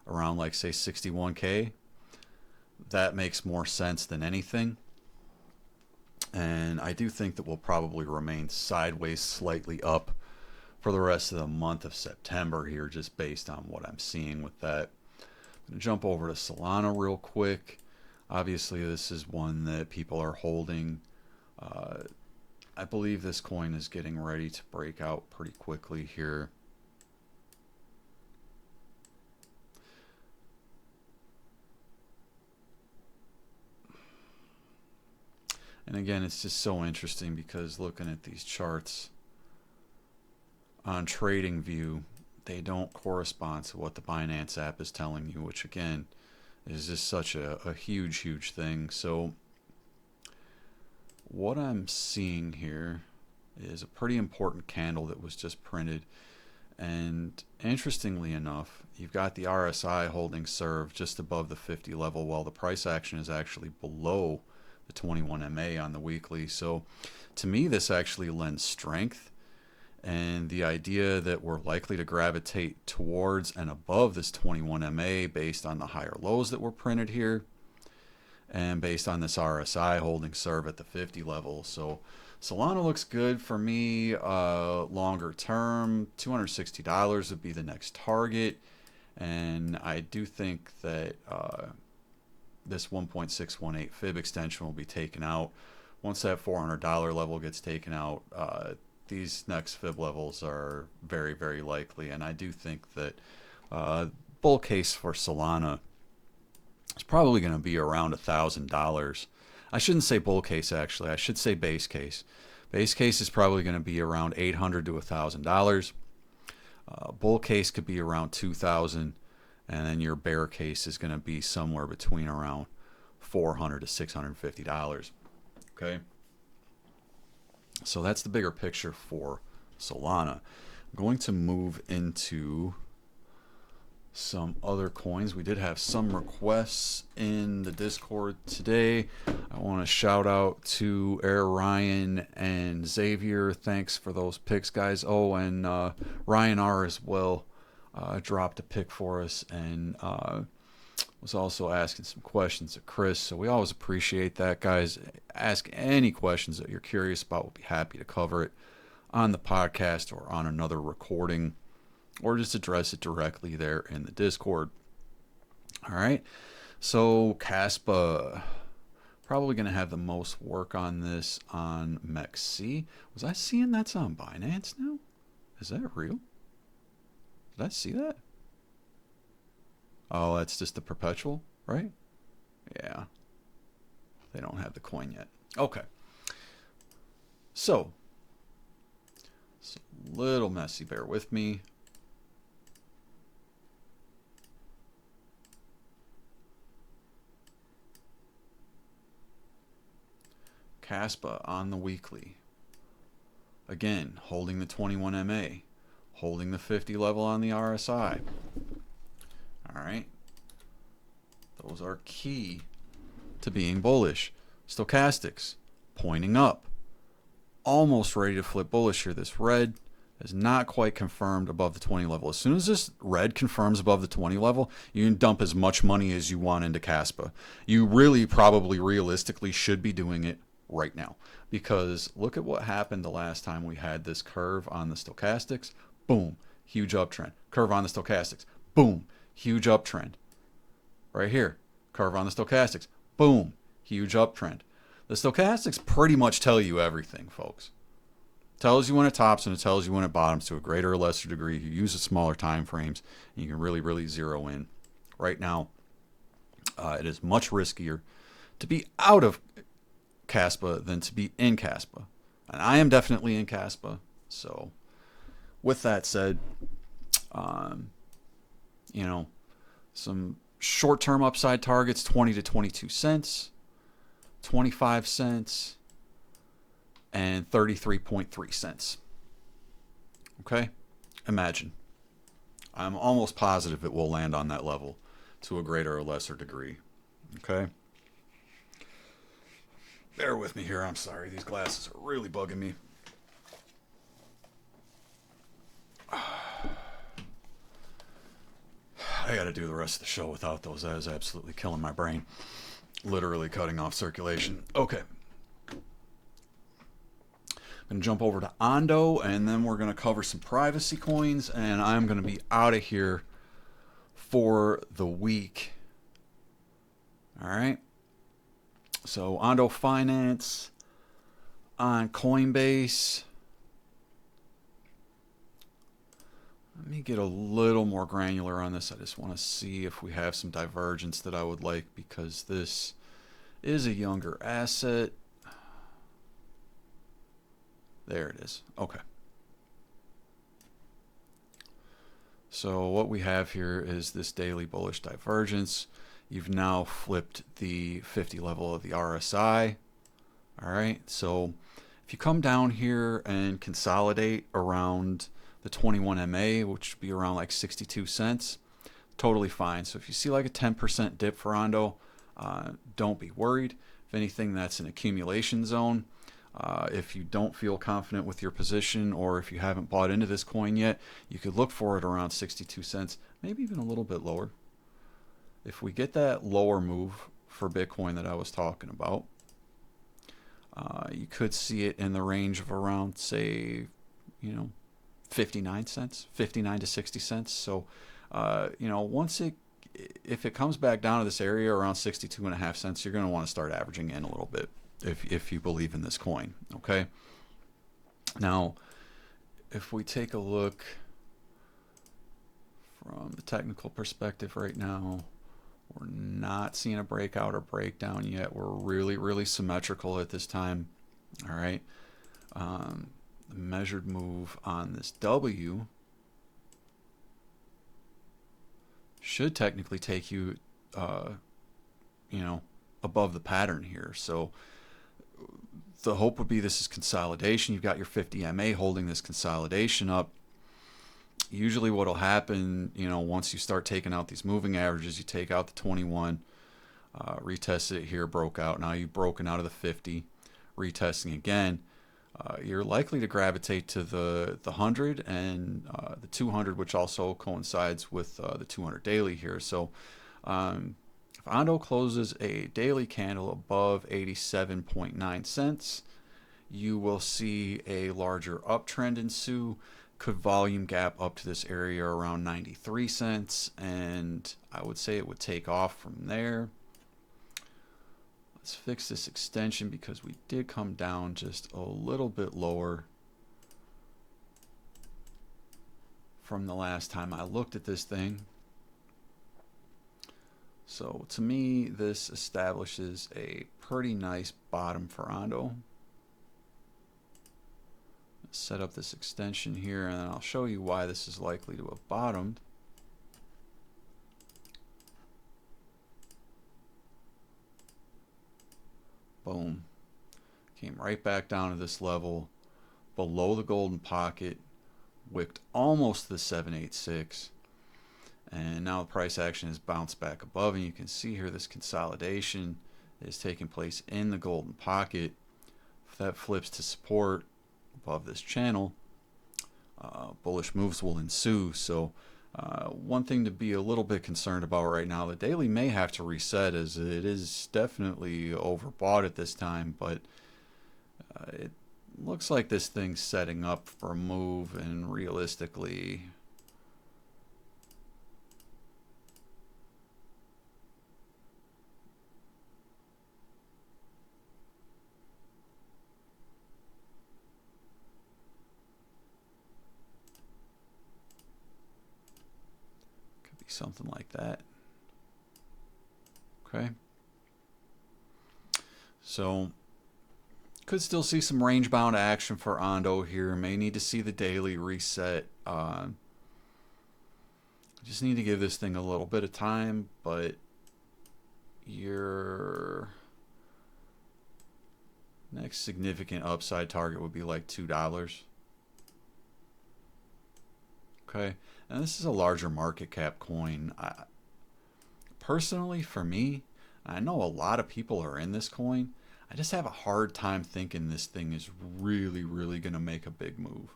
around like say 61K. That makes more sense than anything. And I do think that we'll probably remain sideways slightly up for the rest of the month of September here, just based on what I'm seeing with that. I'm going to jump over to Solana real quick. Obviously, this is one that people are holding. I believe this coin is getting ready to break out pretty quickly here. And again, it's just so interesting because looking at these charts on TradingView, they don't correspond to what the Binance app is telling you, which again is just such a huge thing. So what I'm seeing here is a pretty important candle that was just printed. And interestingly enough, you've got the RSI holding serve just above the 50 level while the price action is actually below the 21 MA on the weekly. So to me, this actually lends strength, and the idea that we're likely to gravitate towards and above this 21 MA based on the higher lows that were printed here and based on this RSI holding serve at the 50 level. So Solana looks good for me longer term. $260 would be the next target, and I do think that this 1.618 fib extension will be taken out. Once that $400 level gets taken out, these next fib levels are very likely, and I do think that bull case for Solana is probably going to be around $1,000. I shouldn't say bull case, actually. I should say base case. Base case is probably going to be around $800 to $1,000. Bull case could be around $2,000. And then your bear case is going to be somewhere between around $400 to $650. Okay. So that's the bigger picture for Solana. I'm going to move into some other coins. We did have some requests in the Discord today. I want to shout out to Air Ryan and Xavier. Thanks for those picks, guys. Oh, and Ryan R as well. Dropped a pick for us and was also asking some questions to Chris. So we always appreciate that, guys. Ask any questions that you're curious about. We'll be happy to cover it on the podcast or on another recording, or just address it directly there in the Discord. All right. So Caspa, probably going to have the most work on this on MEXC. Was I seeing that's on Binance now? Is that real? Did I see that? Oh, that's just the perpetual, right? Yeah. They don't have the coin yet. Okay. So, it's a little messy. Bear with me. Caspa on the weekly. Again, holding the 21 MA. Holding the 50 level on the RSI. All right. Those are key to being bullish. Stochastics pointing up. Almost ready to flip bullish here. This red is not quite confirmed above the 20 level. As soon as this red confirms above the 20 level, you can dump as much money as you want into Caspa. You really probably realistically should be doing it right now, because look at what happened the last time we had this curve on the stochastics. Boom, huge uptrend. Curve on the stochastics. Boom, huge uptrend. Right here, curve on the stochastics. Boom, huge uptrend. The stochastics pretty much tell you everything, folks. Tells you when it tops and it tells you when it bottoms to a greater or lesser degree. You use the smaller time frames and you can really zero in. Right now, it is much riskier to be out of Caspa than to be in Caspa. And I am definitely in Caspa. So with that said, you know, some short-term upside targets, 20 to 22 cents, 25 cents, and 33.3 cents. Okay? Imagine. I'm almost positive it will land on that level to a greater or lesser degree. Okay? Bear with me here. I'm sorry. These glasses are really bugging me. I got to do the rest of the show without those. That is absolutely killing my brain. Literally cutting off circulation. Okay. I'm going to jump over to ONDO, and then we're going to cover some privacy coins, and I'm going to be out of here for the week. All right. So ONDO Finance on Coinbase. Let me get a little more granular on this. I just want to see if we have some divergence that I would like, because this is a younger asset. There it is. Okay. So what we have here is this daily bullish divergence. You've now flipped the 50 level of the RSI. All right. So if you come down here and consolidate around the 21 MA, which would be around like 62 cents, totally fine. So if you see like a 10% dip for ONDO, don't be worried. If anything, that's an accumulation zone. If you don't feel confident with your position, or if you haven't bought into this coin yet, you could look for it around 62 cents, maybe even a little bit lower. If we get that lower move for Bitcoin that I was talking about, you could see it in the range of around, say, 59 cents, 59 to 60 cents. So, if it comes back down to this area around 62.5 cents, you're going to want to start averaging in a little bit if you believe in this coin. Okay. Now, if we take a look from the technical perspective right now, we're not seeing a breakout or breakdown yet. We're really symmetrical at this time. All right. The measured move on this W should technically take you, above the pattern here. So the hope would be this is consolidation. You've got your 50 MA holding this consolidation up. Usually what will happen, once you start taking out these moving averages, you take out the 21, retest it here, broke out. Now you've broken out of the 50, retesting again. You're likely to gravitate to the 100 and the 200, which also coincides with the 200 daily here. So if ONDO closes a daily candle above 87.9 cents, you will see a larger uptrend ensue. Could volume gap up to this area around 93 cents, and I would say it would take off from there. Let's fix this extension because we did come down just a little bit lower from the last time I looked at this thing. So to me, this establishes a pretty nice bottom for ONDO. Set up this extension here, and then I'll show you why this is likely to have bottomed. Boom. Came right back down to this level below the golden pocket, wicked almost to the 786, and now the price action has bounced back above, and you can see here this consolidation is taking place in the golden pocket. If that flips to support above this channel, bullish moves will ensue. So one thing to be a little bit concerned about right now, the daily may have to reset, as it is definitely overbought at this time, but it looks like this thing's setting up for a move, and realistically, could be something like that. Okay. So could still see some range bound action for ONDO here. May need to see the daily reset. Just need to give this thing a little bit of time, but your next significant upside target would be like $2. Okay, and this is a larger market cap coin. Personally, for me, I know a lot of people are in this coin. I just have a hard time thinking this thing is really going to make a big move.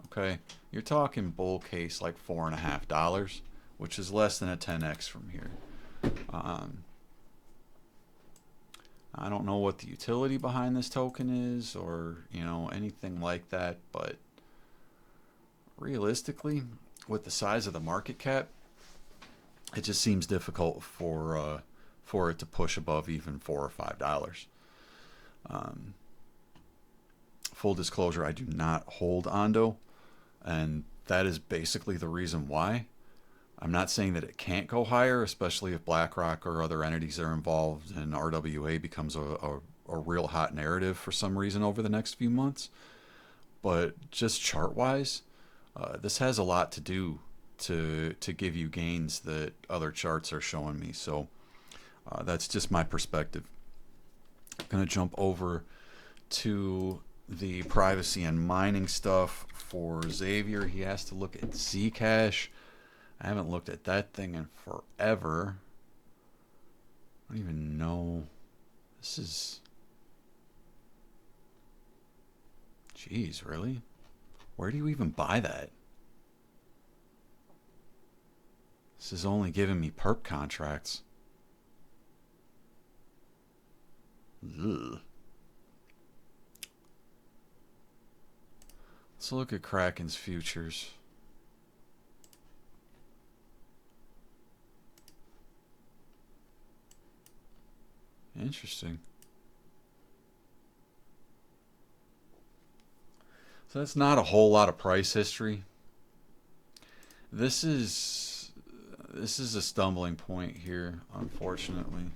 Okay, you're talking bull case like $4.50, which is less than a 10x from here. I don't know what the utility behind this token is, or anything like that, but realistically, with the size of the market cap, it just seems difficult for it to push above even $4 or $5. Full disclosure, I do not hold ONDO, and that is basically the reason why. I'm not saying that it can't go higher, especially if BlackRock or other entities are involved and RWA becomes a real hot narrative for some reason over the next few months. But just chart-wise, this has a lot to do to give you gains that other charts are showing me. So that's just my perspective. I'm going to jump over to the privacy and mining stuff for Xavier. He has to look at Zcash. I haven't looked at that thing in forever. I don't even know. This is... Jeez, really? Where do you even buy that? This is only giving me perp contracts. Ugh. Let's look at Kraken's futures. Interesting. So that's not a whole lot of price history. This is a stumbling point here, unfortunately.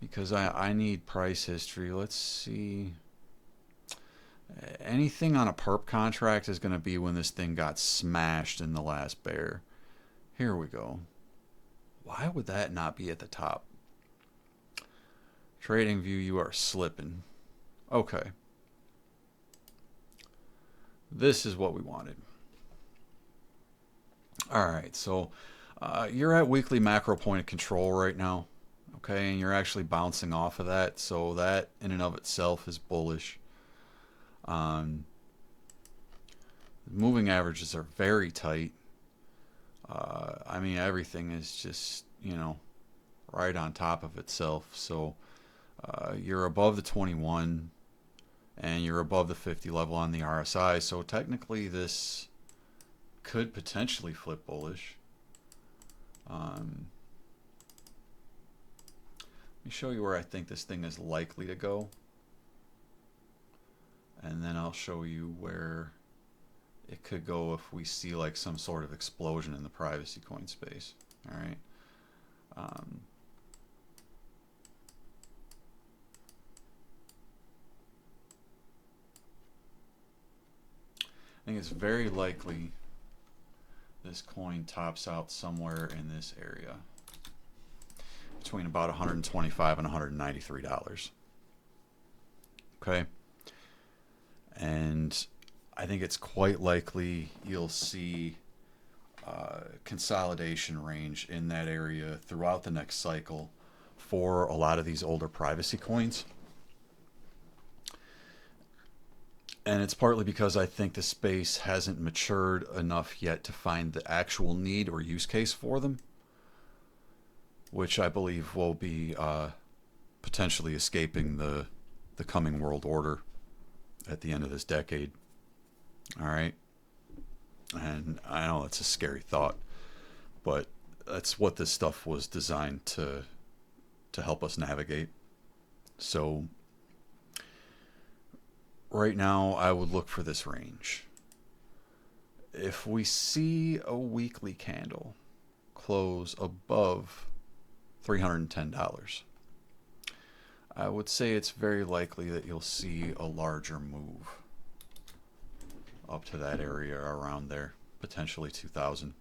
Because I need price history. Let's see. Anything on a perp contract is going to be when this thing got smashed in the last bear. Here we go. Why would that not be at the top? Trading view, you are slipping. Okay. This is what we wanted. Alright, so you're at weekly macro point of control right now. Okay, and you're actually bouncing off of that, so that in and of itself is bullish. Moving averages are very tight. I mean, everything is just, right on top of itself. So you're above the 21 and you're above the 50 level on the RSI. So technically this could potentially flip bullish. Let me show you where I think this thing is likely to go. And then I'll show you where it could go if we see like some sort of explosion in the privacy coin space. All right. I think it's very likely this coin tops out somewhere in this area between about $125 and $193. Okay. And I think it's quite likely you'll see consolidation range in that area throughout the next cycle for a lot of these older privacy coins. And it's partly because I think the space hasn't matured enough yet to find the actual need or use case for them, which I believe will be potentially escaping the coming world order at the end of this decade. All right. And I know it's a scary thought, but that's what this stuff was designed to help us navigate. So right now I would look for this range. If we see a weekly candle close above $310, I would say it's very likely that you'll see a larger move up to that area around there, potentially 2000.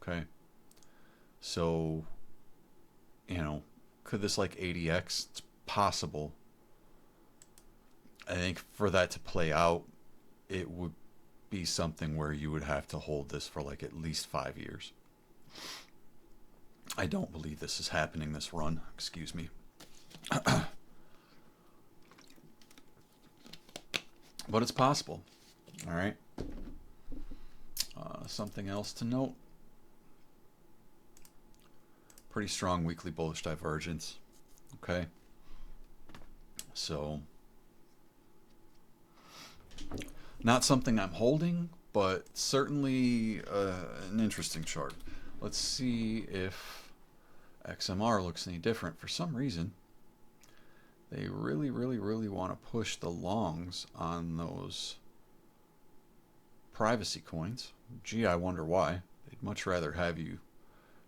Okay. So, you know, could this like ADX? It's possible. I think for that to play out, it would be something where you would have to hold this for like at least 5 years. I don't believe this is happening this run. Excuse me. But it's possible. All right. Something else to note. Pretty strong weekly bullish divergence. Okay. So, not something I'm holding, but certainly an interesting chart. Let's see if XMR looks any different. For some reason, they really want to push the longs on those privacy coins. Gee, I wonder why. They'd much rather have you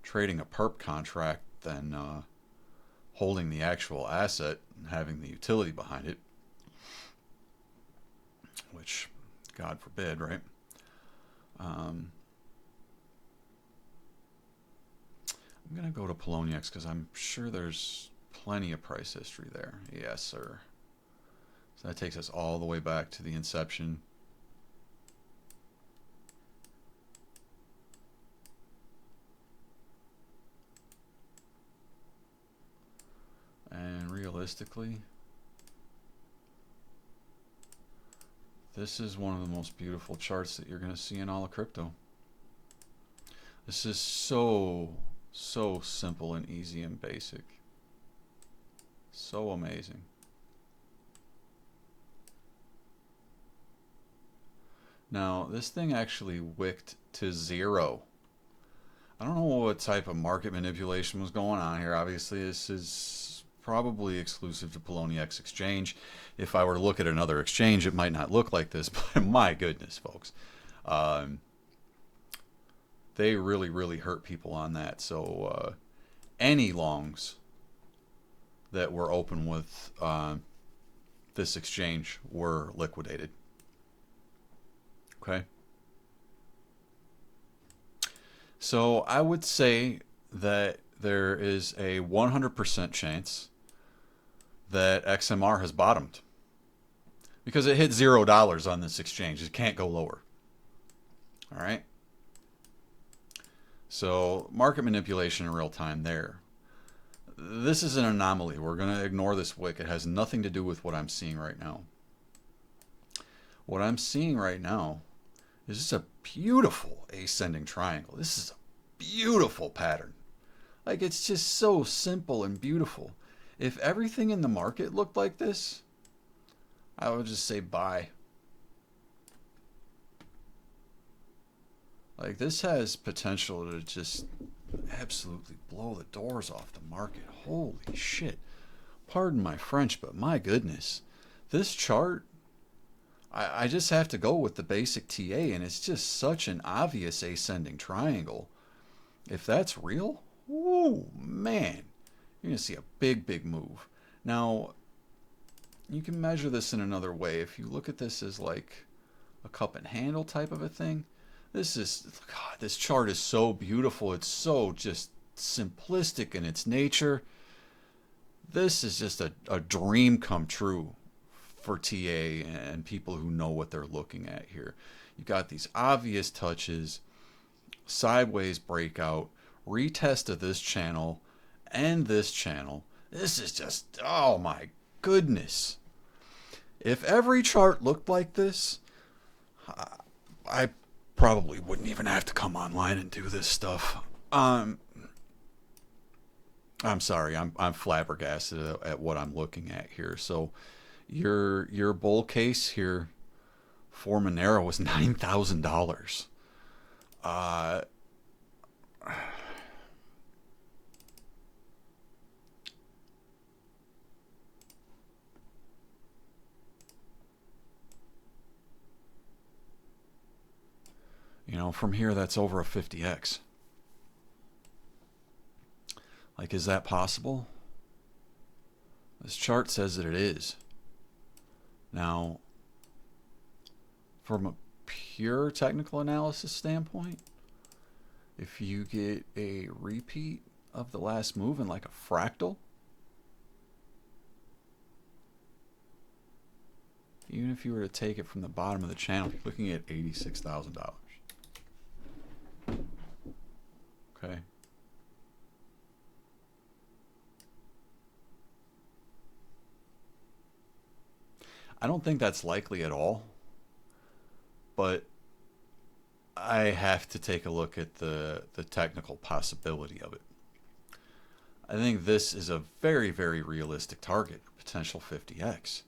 trading a perp contract than holding the actual asset and having the utility behind it. Which, God forbid, right? I'm going to go to Poloniex because I'm sure there's plenty of price history there. Yes, sir. So that takes us all the way back to the inception. And realistically, this is one of the most beautiful charts that you're going to see in all of crypto. This is so simple and easy and basic. So amazing. Now, this thing actually wicked to 0. I don't know what type of market manipulation was going on here. Obviously, this is probably exclusive to Poloniex exchange. If I were to look at another exchange, it might not look like this, but my goodness, folks. They really hurt people on that. So any longs that were open with this exchange were liquidated. Okay. So I would say that there is a 100% chance that XMR has bottomed because it hit $0 on this exchange. It can't go lower. All right. So market manipulation in real time there. This is an anomaly. We're going to ignore this wick. It has nothing to do with what I'm seeing right now. What I'm seeing right now is just a beautiful ascending triangle. This is a beautiful pattern. Like, it's just so simple and beautiful. If everything in the market looked like this, I would just say buy. Like, this has potential to just absolutely blow the doors off the market. Holy shit. Pardon my French, but my goodness. This chart, I just have to go with the basic TA, and it's just such an obvious ascending triangle. If that's real, ooh, man, you're going to see a big move. Now, you can measure this in another way. If you look at this as like a cup and handle type of a thing, this is, God, this chart is so beautiful. It's so just simplistic in its nature. This is just a dream come true for TA and people who know what they're looking at here. You got these obvious touches, sideways breakout, retest of this channel and this channel. This is just, oh my goodness. If every chart looked like this, I probably wouldn't even have to come online and do this stuff. I'm sorry, I'm flabbergasted at what I'm looking at here. So your bull case here for Monero was $9,000. You know, from here, that's over a 50x. Like, is that possible? This chart says that it is. Now, from a pure technical analysis standpoint, if you get a repeat of the last move in like a fractal, even if you were to take it from the bottom of the channel, you're looking at $86,000. Okay. I don't think that's likely at all, but I have to take a look at the technical possibility of it. I think this is a very, very realistic target, potential 50x.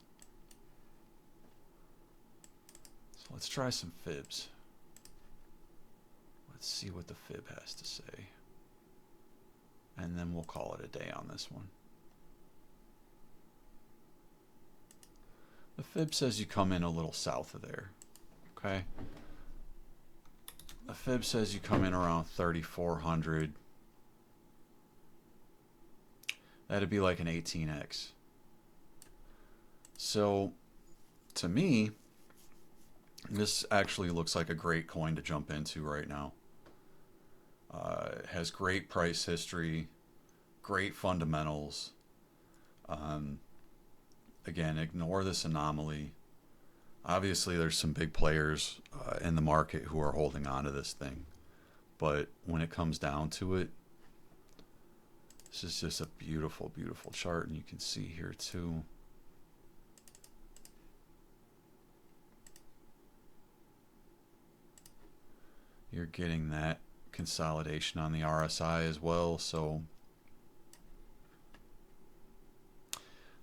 So let's try some fibs. Let's see what the fib has to say. And then we'll call it a day on this one. The fib says you come in a little south of there. Okay. The fib says you come in around 3,400. That'd be like an 18x. So to me, this actually looks like a great coin to jump into right now. It has great price history, great fundamentals. Again, ignore this anomaly. Obviously, there's some big players in the market who are holding on to this thing. But when it comes down to it, this is just a beautiful, beautiful chart. And you can see here too. You're getting that consolidation on the RSI as well. So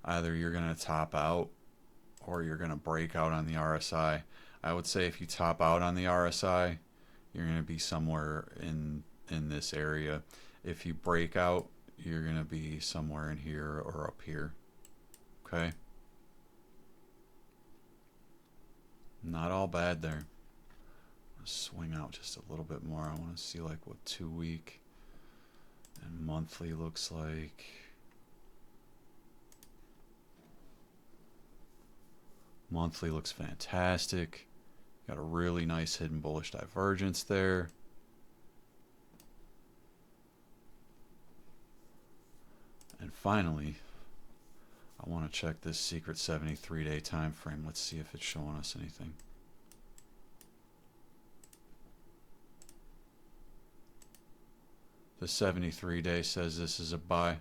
either you're going to top out or you're going to break out on the RSI. I would say if you top out on the RSI, you're going to be somewhere in this area. If you break out, you're going to be somewhere in here or up here. Okay. Not all bad there. Swing out just a little bit more. I want to see like what 2 week and monthly looks like. Monthly looks fantastic. Got a really nice hidden bullish divergence there. And finally, I want to check this secret 73-day time frame. Let's see if it's showing us anything. The 73-day says this is a buy.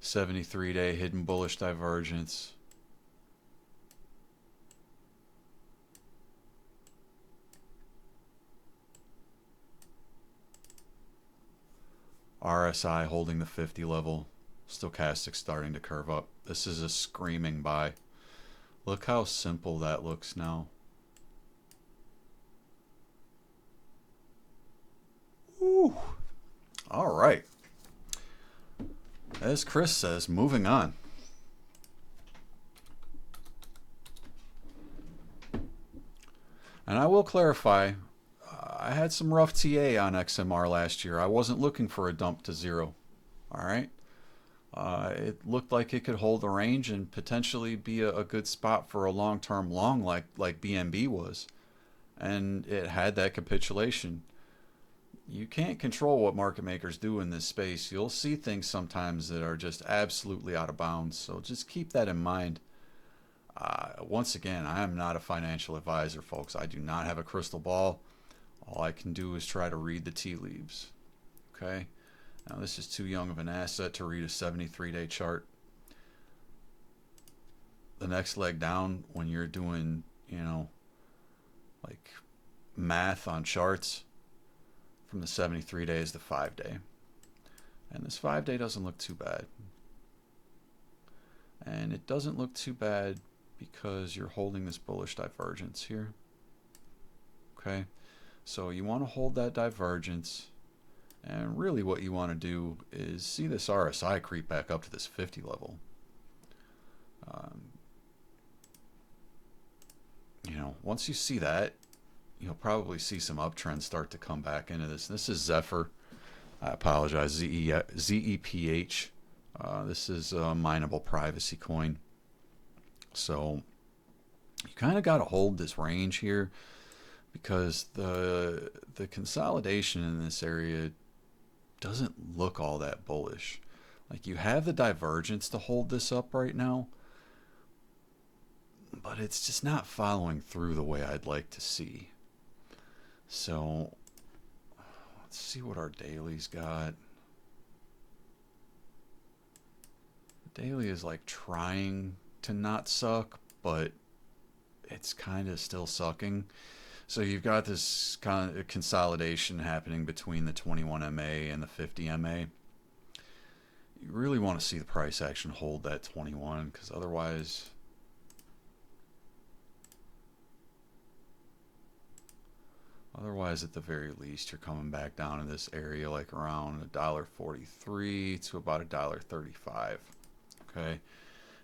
'73-day hidden bullish divergence. RSI holding the 50 level. Stochastic starting to curve up. This is a screaming buy. Look how simple that looks now. Ooh. All right. As Chris says, moving on. And I will clarify, I had some rough TA on XMR last year. I wasn't looking for a dump to zero. All right. It looked like it could hold the range and potentially be a good spot for a long-term long like BNB was. And it had that capitulation. You can't control what market makers do in this space. You'll see things sometimes that are just absolutely out of bounds. So just keep that in mind. Once again, I am not a financial advisor, folks. I do not have a crystal ball. All I can do is try to read the tea leaves. Okay. Now this is too young of an asset to read a 73-day chart. The next leg down, when you're doing, you know, like math on charts, from the 73 days to 5-day. And this 5-day doesn't look too bad. And it doesn't look too bad because you're holding this bullish divergence here. Okay, so you want to hold that divergence, and really what you want to do is see this RSI creep back up to this 50 level. You know, once you see that, you'll probably see some uptrends start to come back into this. This is ZEPH. I apologize, ZEPH. This is a mineable privacy coin. So you kind of got to hold this range here, because the consolidation in this area doesn't look all that bullish. Like, you have the divergence to hold this up right now, but it's just not following through the way I'd like to see. So let's see what our daily's got. The daily is like trying to not suck, but it's kind of still sucking. So you've got this kind of consolidation happening between the 21 MA and the 50 MA. You really want to see the price action hold that 21, because otherwise at the very least, you're coming back down in this area like around $1.43 to about $1.35. Okay,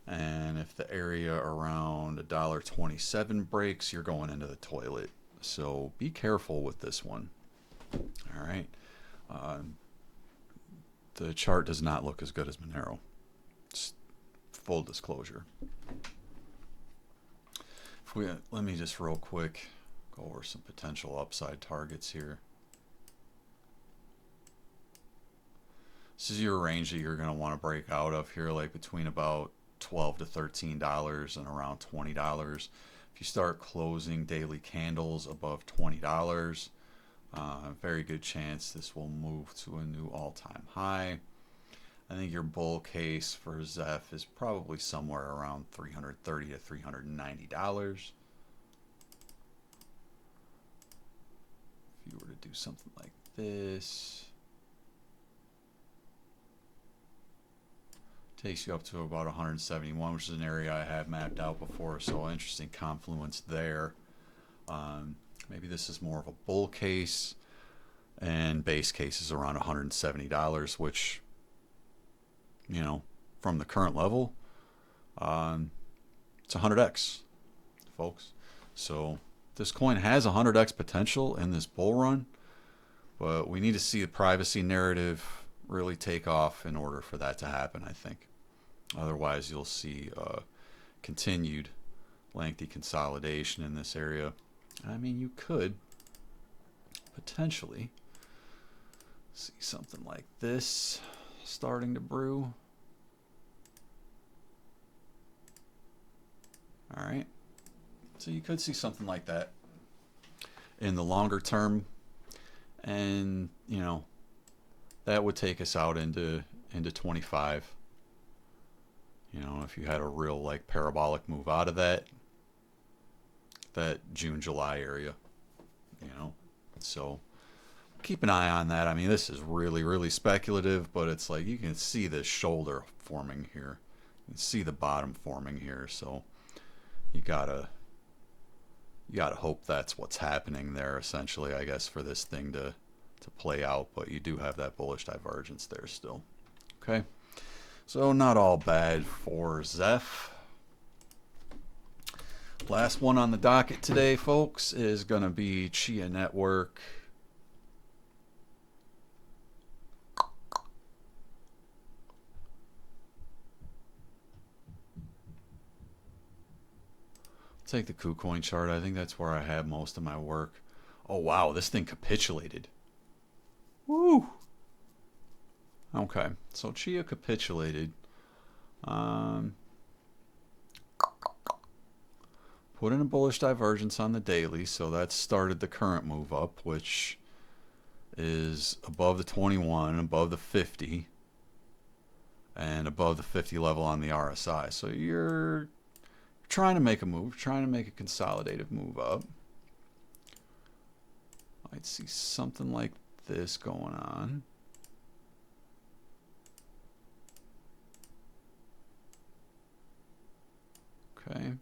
and if the area around $1.27 breaks, you're going into the toilet. So be careful with this one. All right. The chart does not look as good as Monero. Just full disclosure. Let me just real quick go over some potential upside targets here. This is your range that you're going to want to break out of here, like between about $12 to $13 and around $20. If you start closing daily candles above $20, very good chance this will move to a new all-time high. I think your bull case for ZEPH is probably somewhere around $330 to $390. If you were to do something like this, takes you up to about 171, which is an area I have mapped out before, so interesting confluence there. Maybe this is more of a bull case, and base case is around $170, which, you know, from the current level, it's 100x, folks. So this coin has 100x potential in this bull run, but we need to see the privacy narrative really take off in order for that to happen, I think. Otherwise, you'll see continued lengthy consolidation in this area. I mean, you could potentially see something like this starting to brew. All right. So you could see something like that in the longer term. And, you know, that would take us out into 25. You know, if you had a real like parabolic move out of that June, July area, you know, so keep an eye on that. I mean, this is really, really speculative, but it's like you can see this shoulder forming here. You can see the bottom forming here. So you gotta hope that's what's happening there, essentially, I guess, for this thing to play out. But you do have that bullish divergence there still. Okay. So not all bad for ZEPH. Last one on the docket today, folks, is going to be Chia Network. Take the KuCoin chart. I think that's where I have most of my work. Oh, wow. This thing capitulated. Woo! Okay. So Chia capitulated. Put in a bullish divergence on the daily. So that started the current move up, which is above the 21, above the 50, and above the 50 level on the RSI. So you're trying to make a move, trying to make a consolidative move up. I'd see something like this going on. Okay.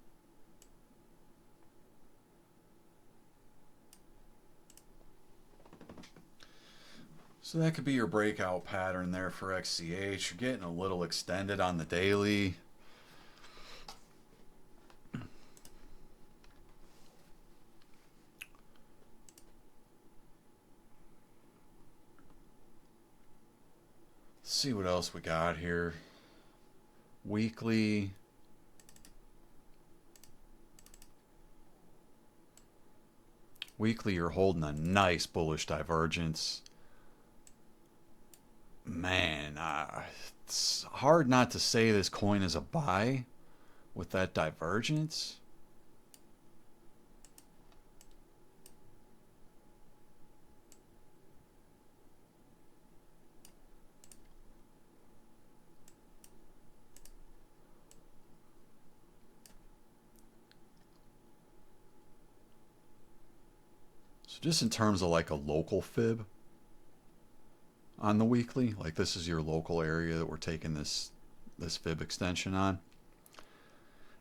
So that could be your breakout pattern there for XCH. You're getting a little extended on the daily. Let's see what else we got here. Weekly. Weekly, you're holding a nice bullish divergence. Man, it's hard not to say this coin is a buy with that divergence. So just in terms of like a local fib on the weekly, like this is your local area that we're taking this fib extension on.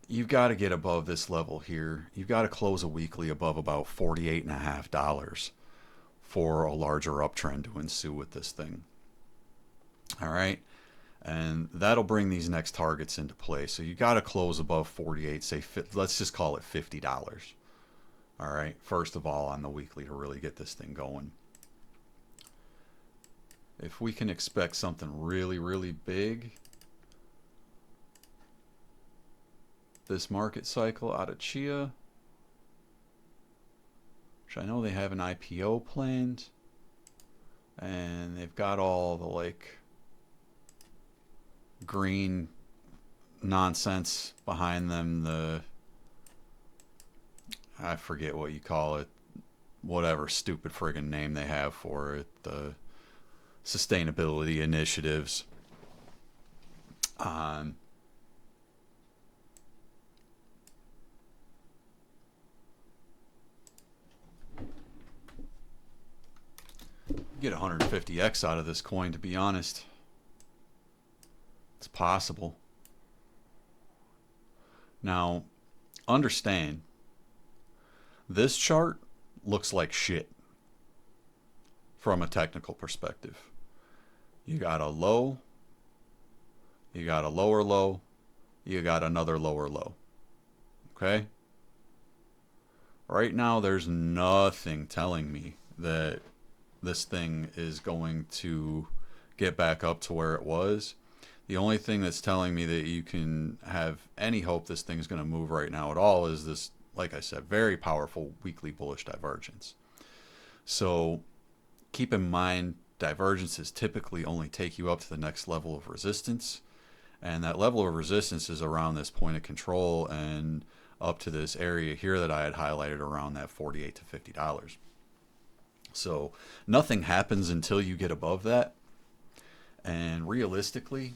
You've got to get above this level here. You've got to close a weekly above about $48.50 for a larger uptrend to ensue with this thing. All right. And that'll bring these next targets into play. So you got to close above 48, say, let's just call it $50. All right. First of all, on the weekly to really get this thing going. If we can expect something really, really big this market cycle out of Chia, which I know they have an IPO planned, and they've got all the like green nonsense behind them, I forget what you call it, whatever stupid friggin' name they have for it, the sustainability initiatives. Get 150x out of this coin, to be honest. It's possible. Now, understand, this chart looks like shit from a technical perspective. You got a low, you got a lower low, you got another lower low. Okay? Right now, there's nothing telling me that this thing is going to get back up to where it was. The only thing that's telling me that you can have any hope this thing is going to move right now at all is this, like I said, very powerful weekly bullish divergence. So keep in mind, divergences typically only take you up to the next level of resistance. And that level of resistance is around this point of control and up to this area here that I had highlighted around that $48 to $50. So nothing happens until you get above that. And realistically,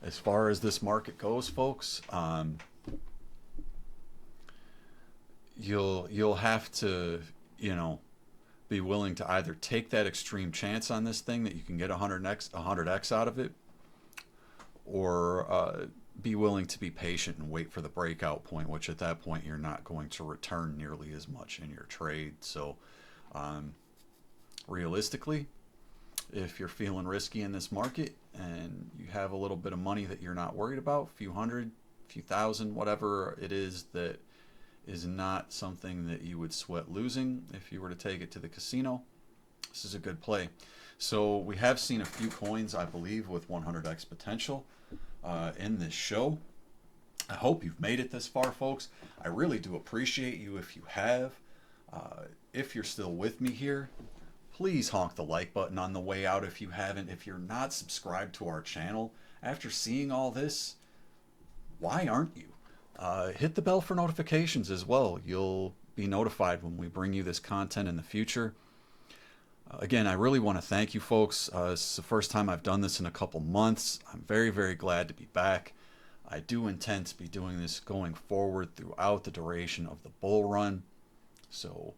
as far as this market goes, folks, you'll have to, be willing to either take that extreme chance on this thing that you can get 100x out of it, or be willing to be patient and wait for the breakout point, which at that point you're not going to return nearly as much in your trade. So realistically, if you're feeling risky in this market and you have a little bit of money that you're not worried about, a few hundred, a few thousand, whatever it is, that is not something that you would sweat losing if you were to take it to the casino, this is a good play. So we have seen a few coins, I believe, with 100x potential in this show. I hope you've made it this far, folks. I really do appreciate you if you have. If you're still with me here, please honk the like button on the way out if you haven't. If you're not subscribed to our channel, after seeing all this, why aren't you? Hit the bell for notifications as well. You'll be notified when we bring you this content in the future. Again, I really want to thank you folks. This is the first time I've done this in a couple months. I'm very, very glad to be back. I do intend to be doing this going forward throughout the duration of the bull run. So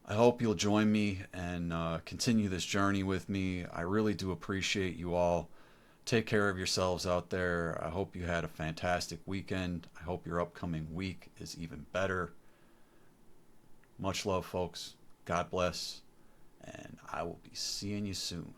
I hope you'll join me and continue this journey with me. I really do appreciate you all. Take care of yourselves out there. I hope you had a fantastic weekend. I hope your upcoming week is even better. Much love, folks. God bless. And I will be seeing you soon.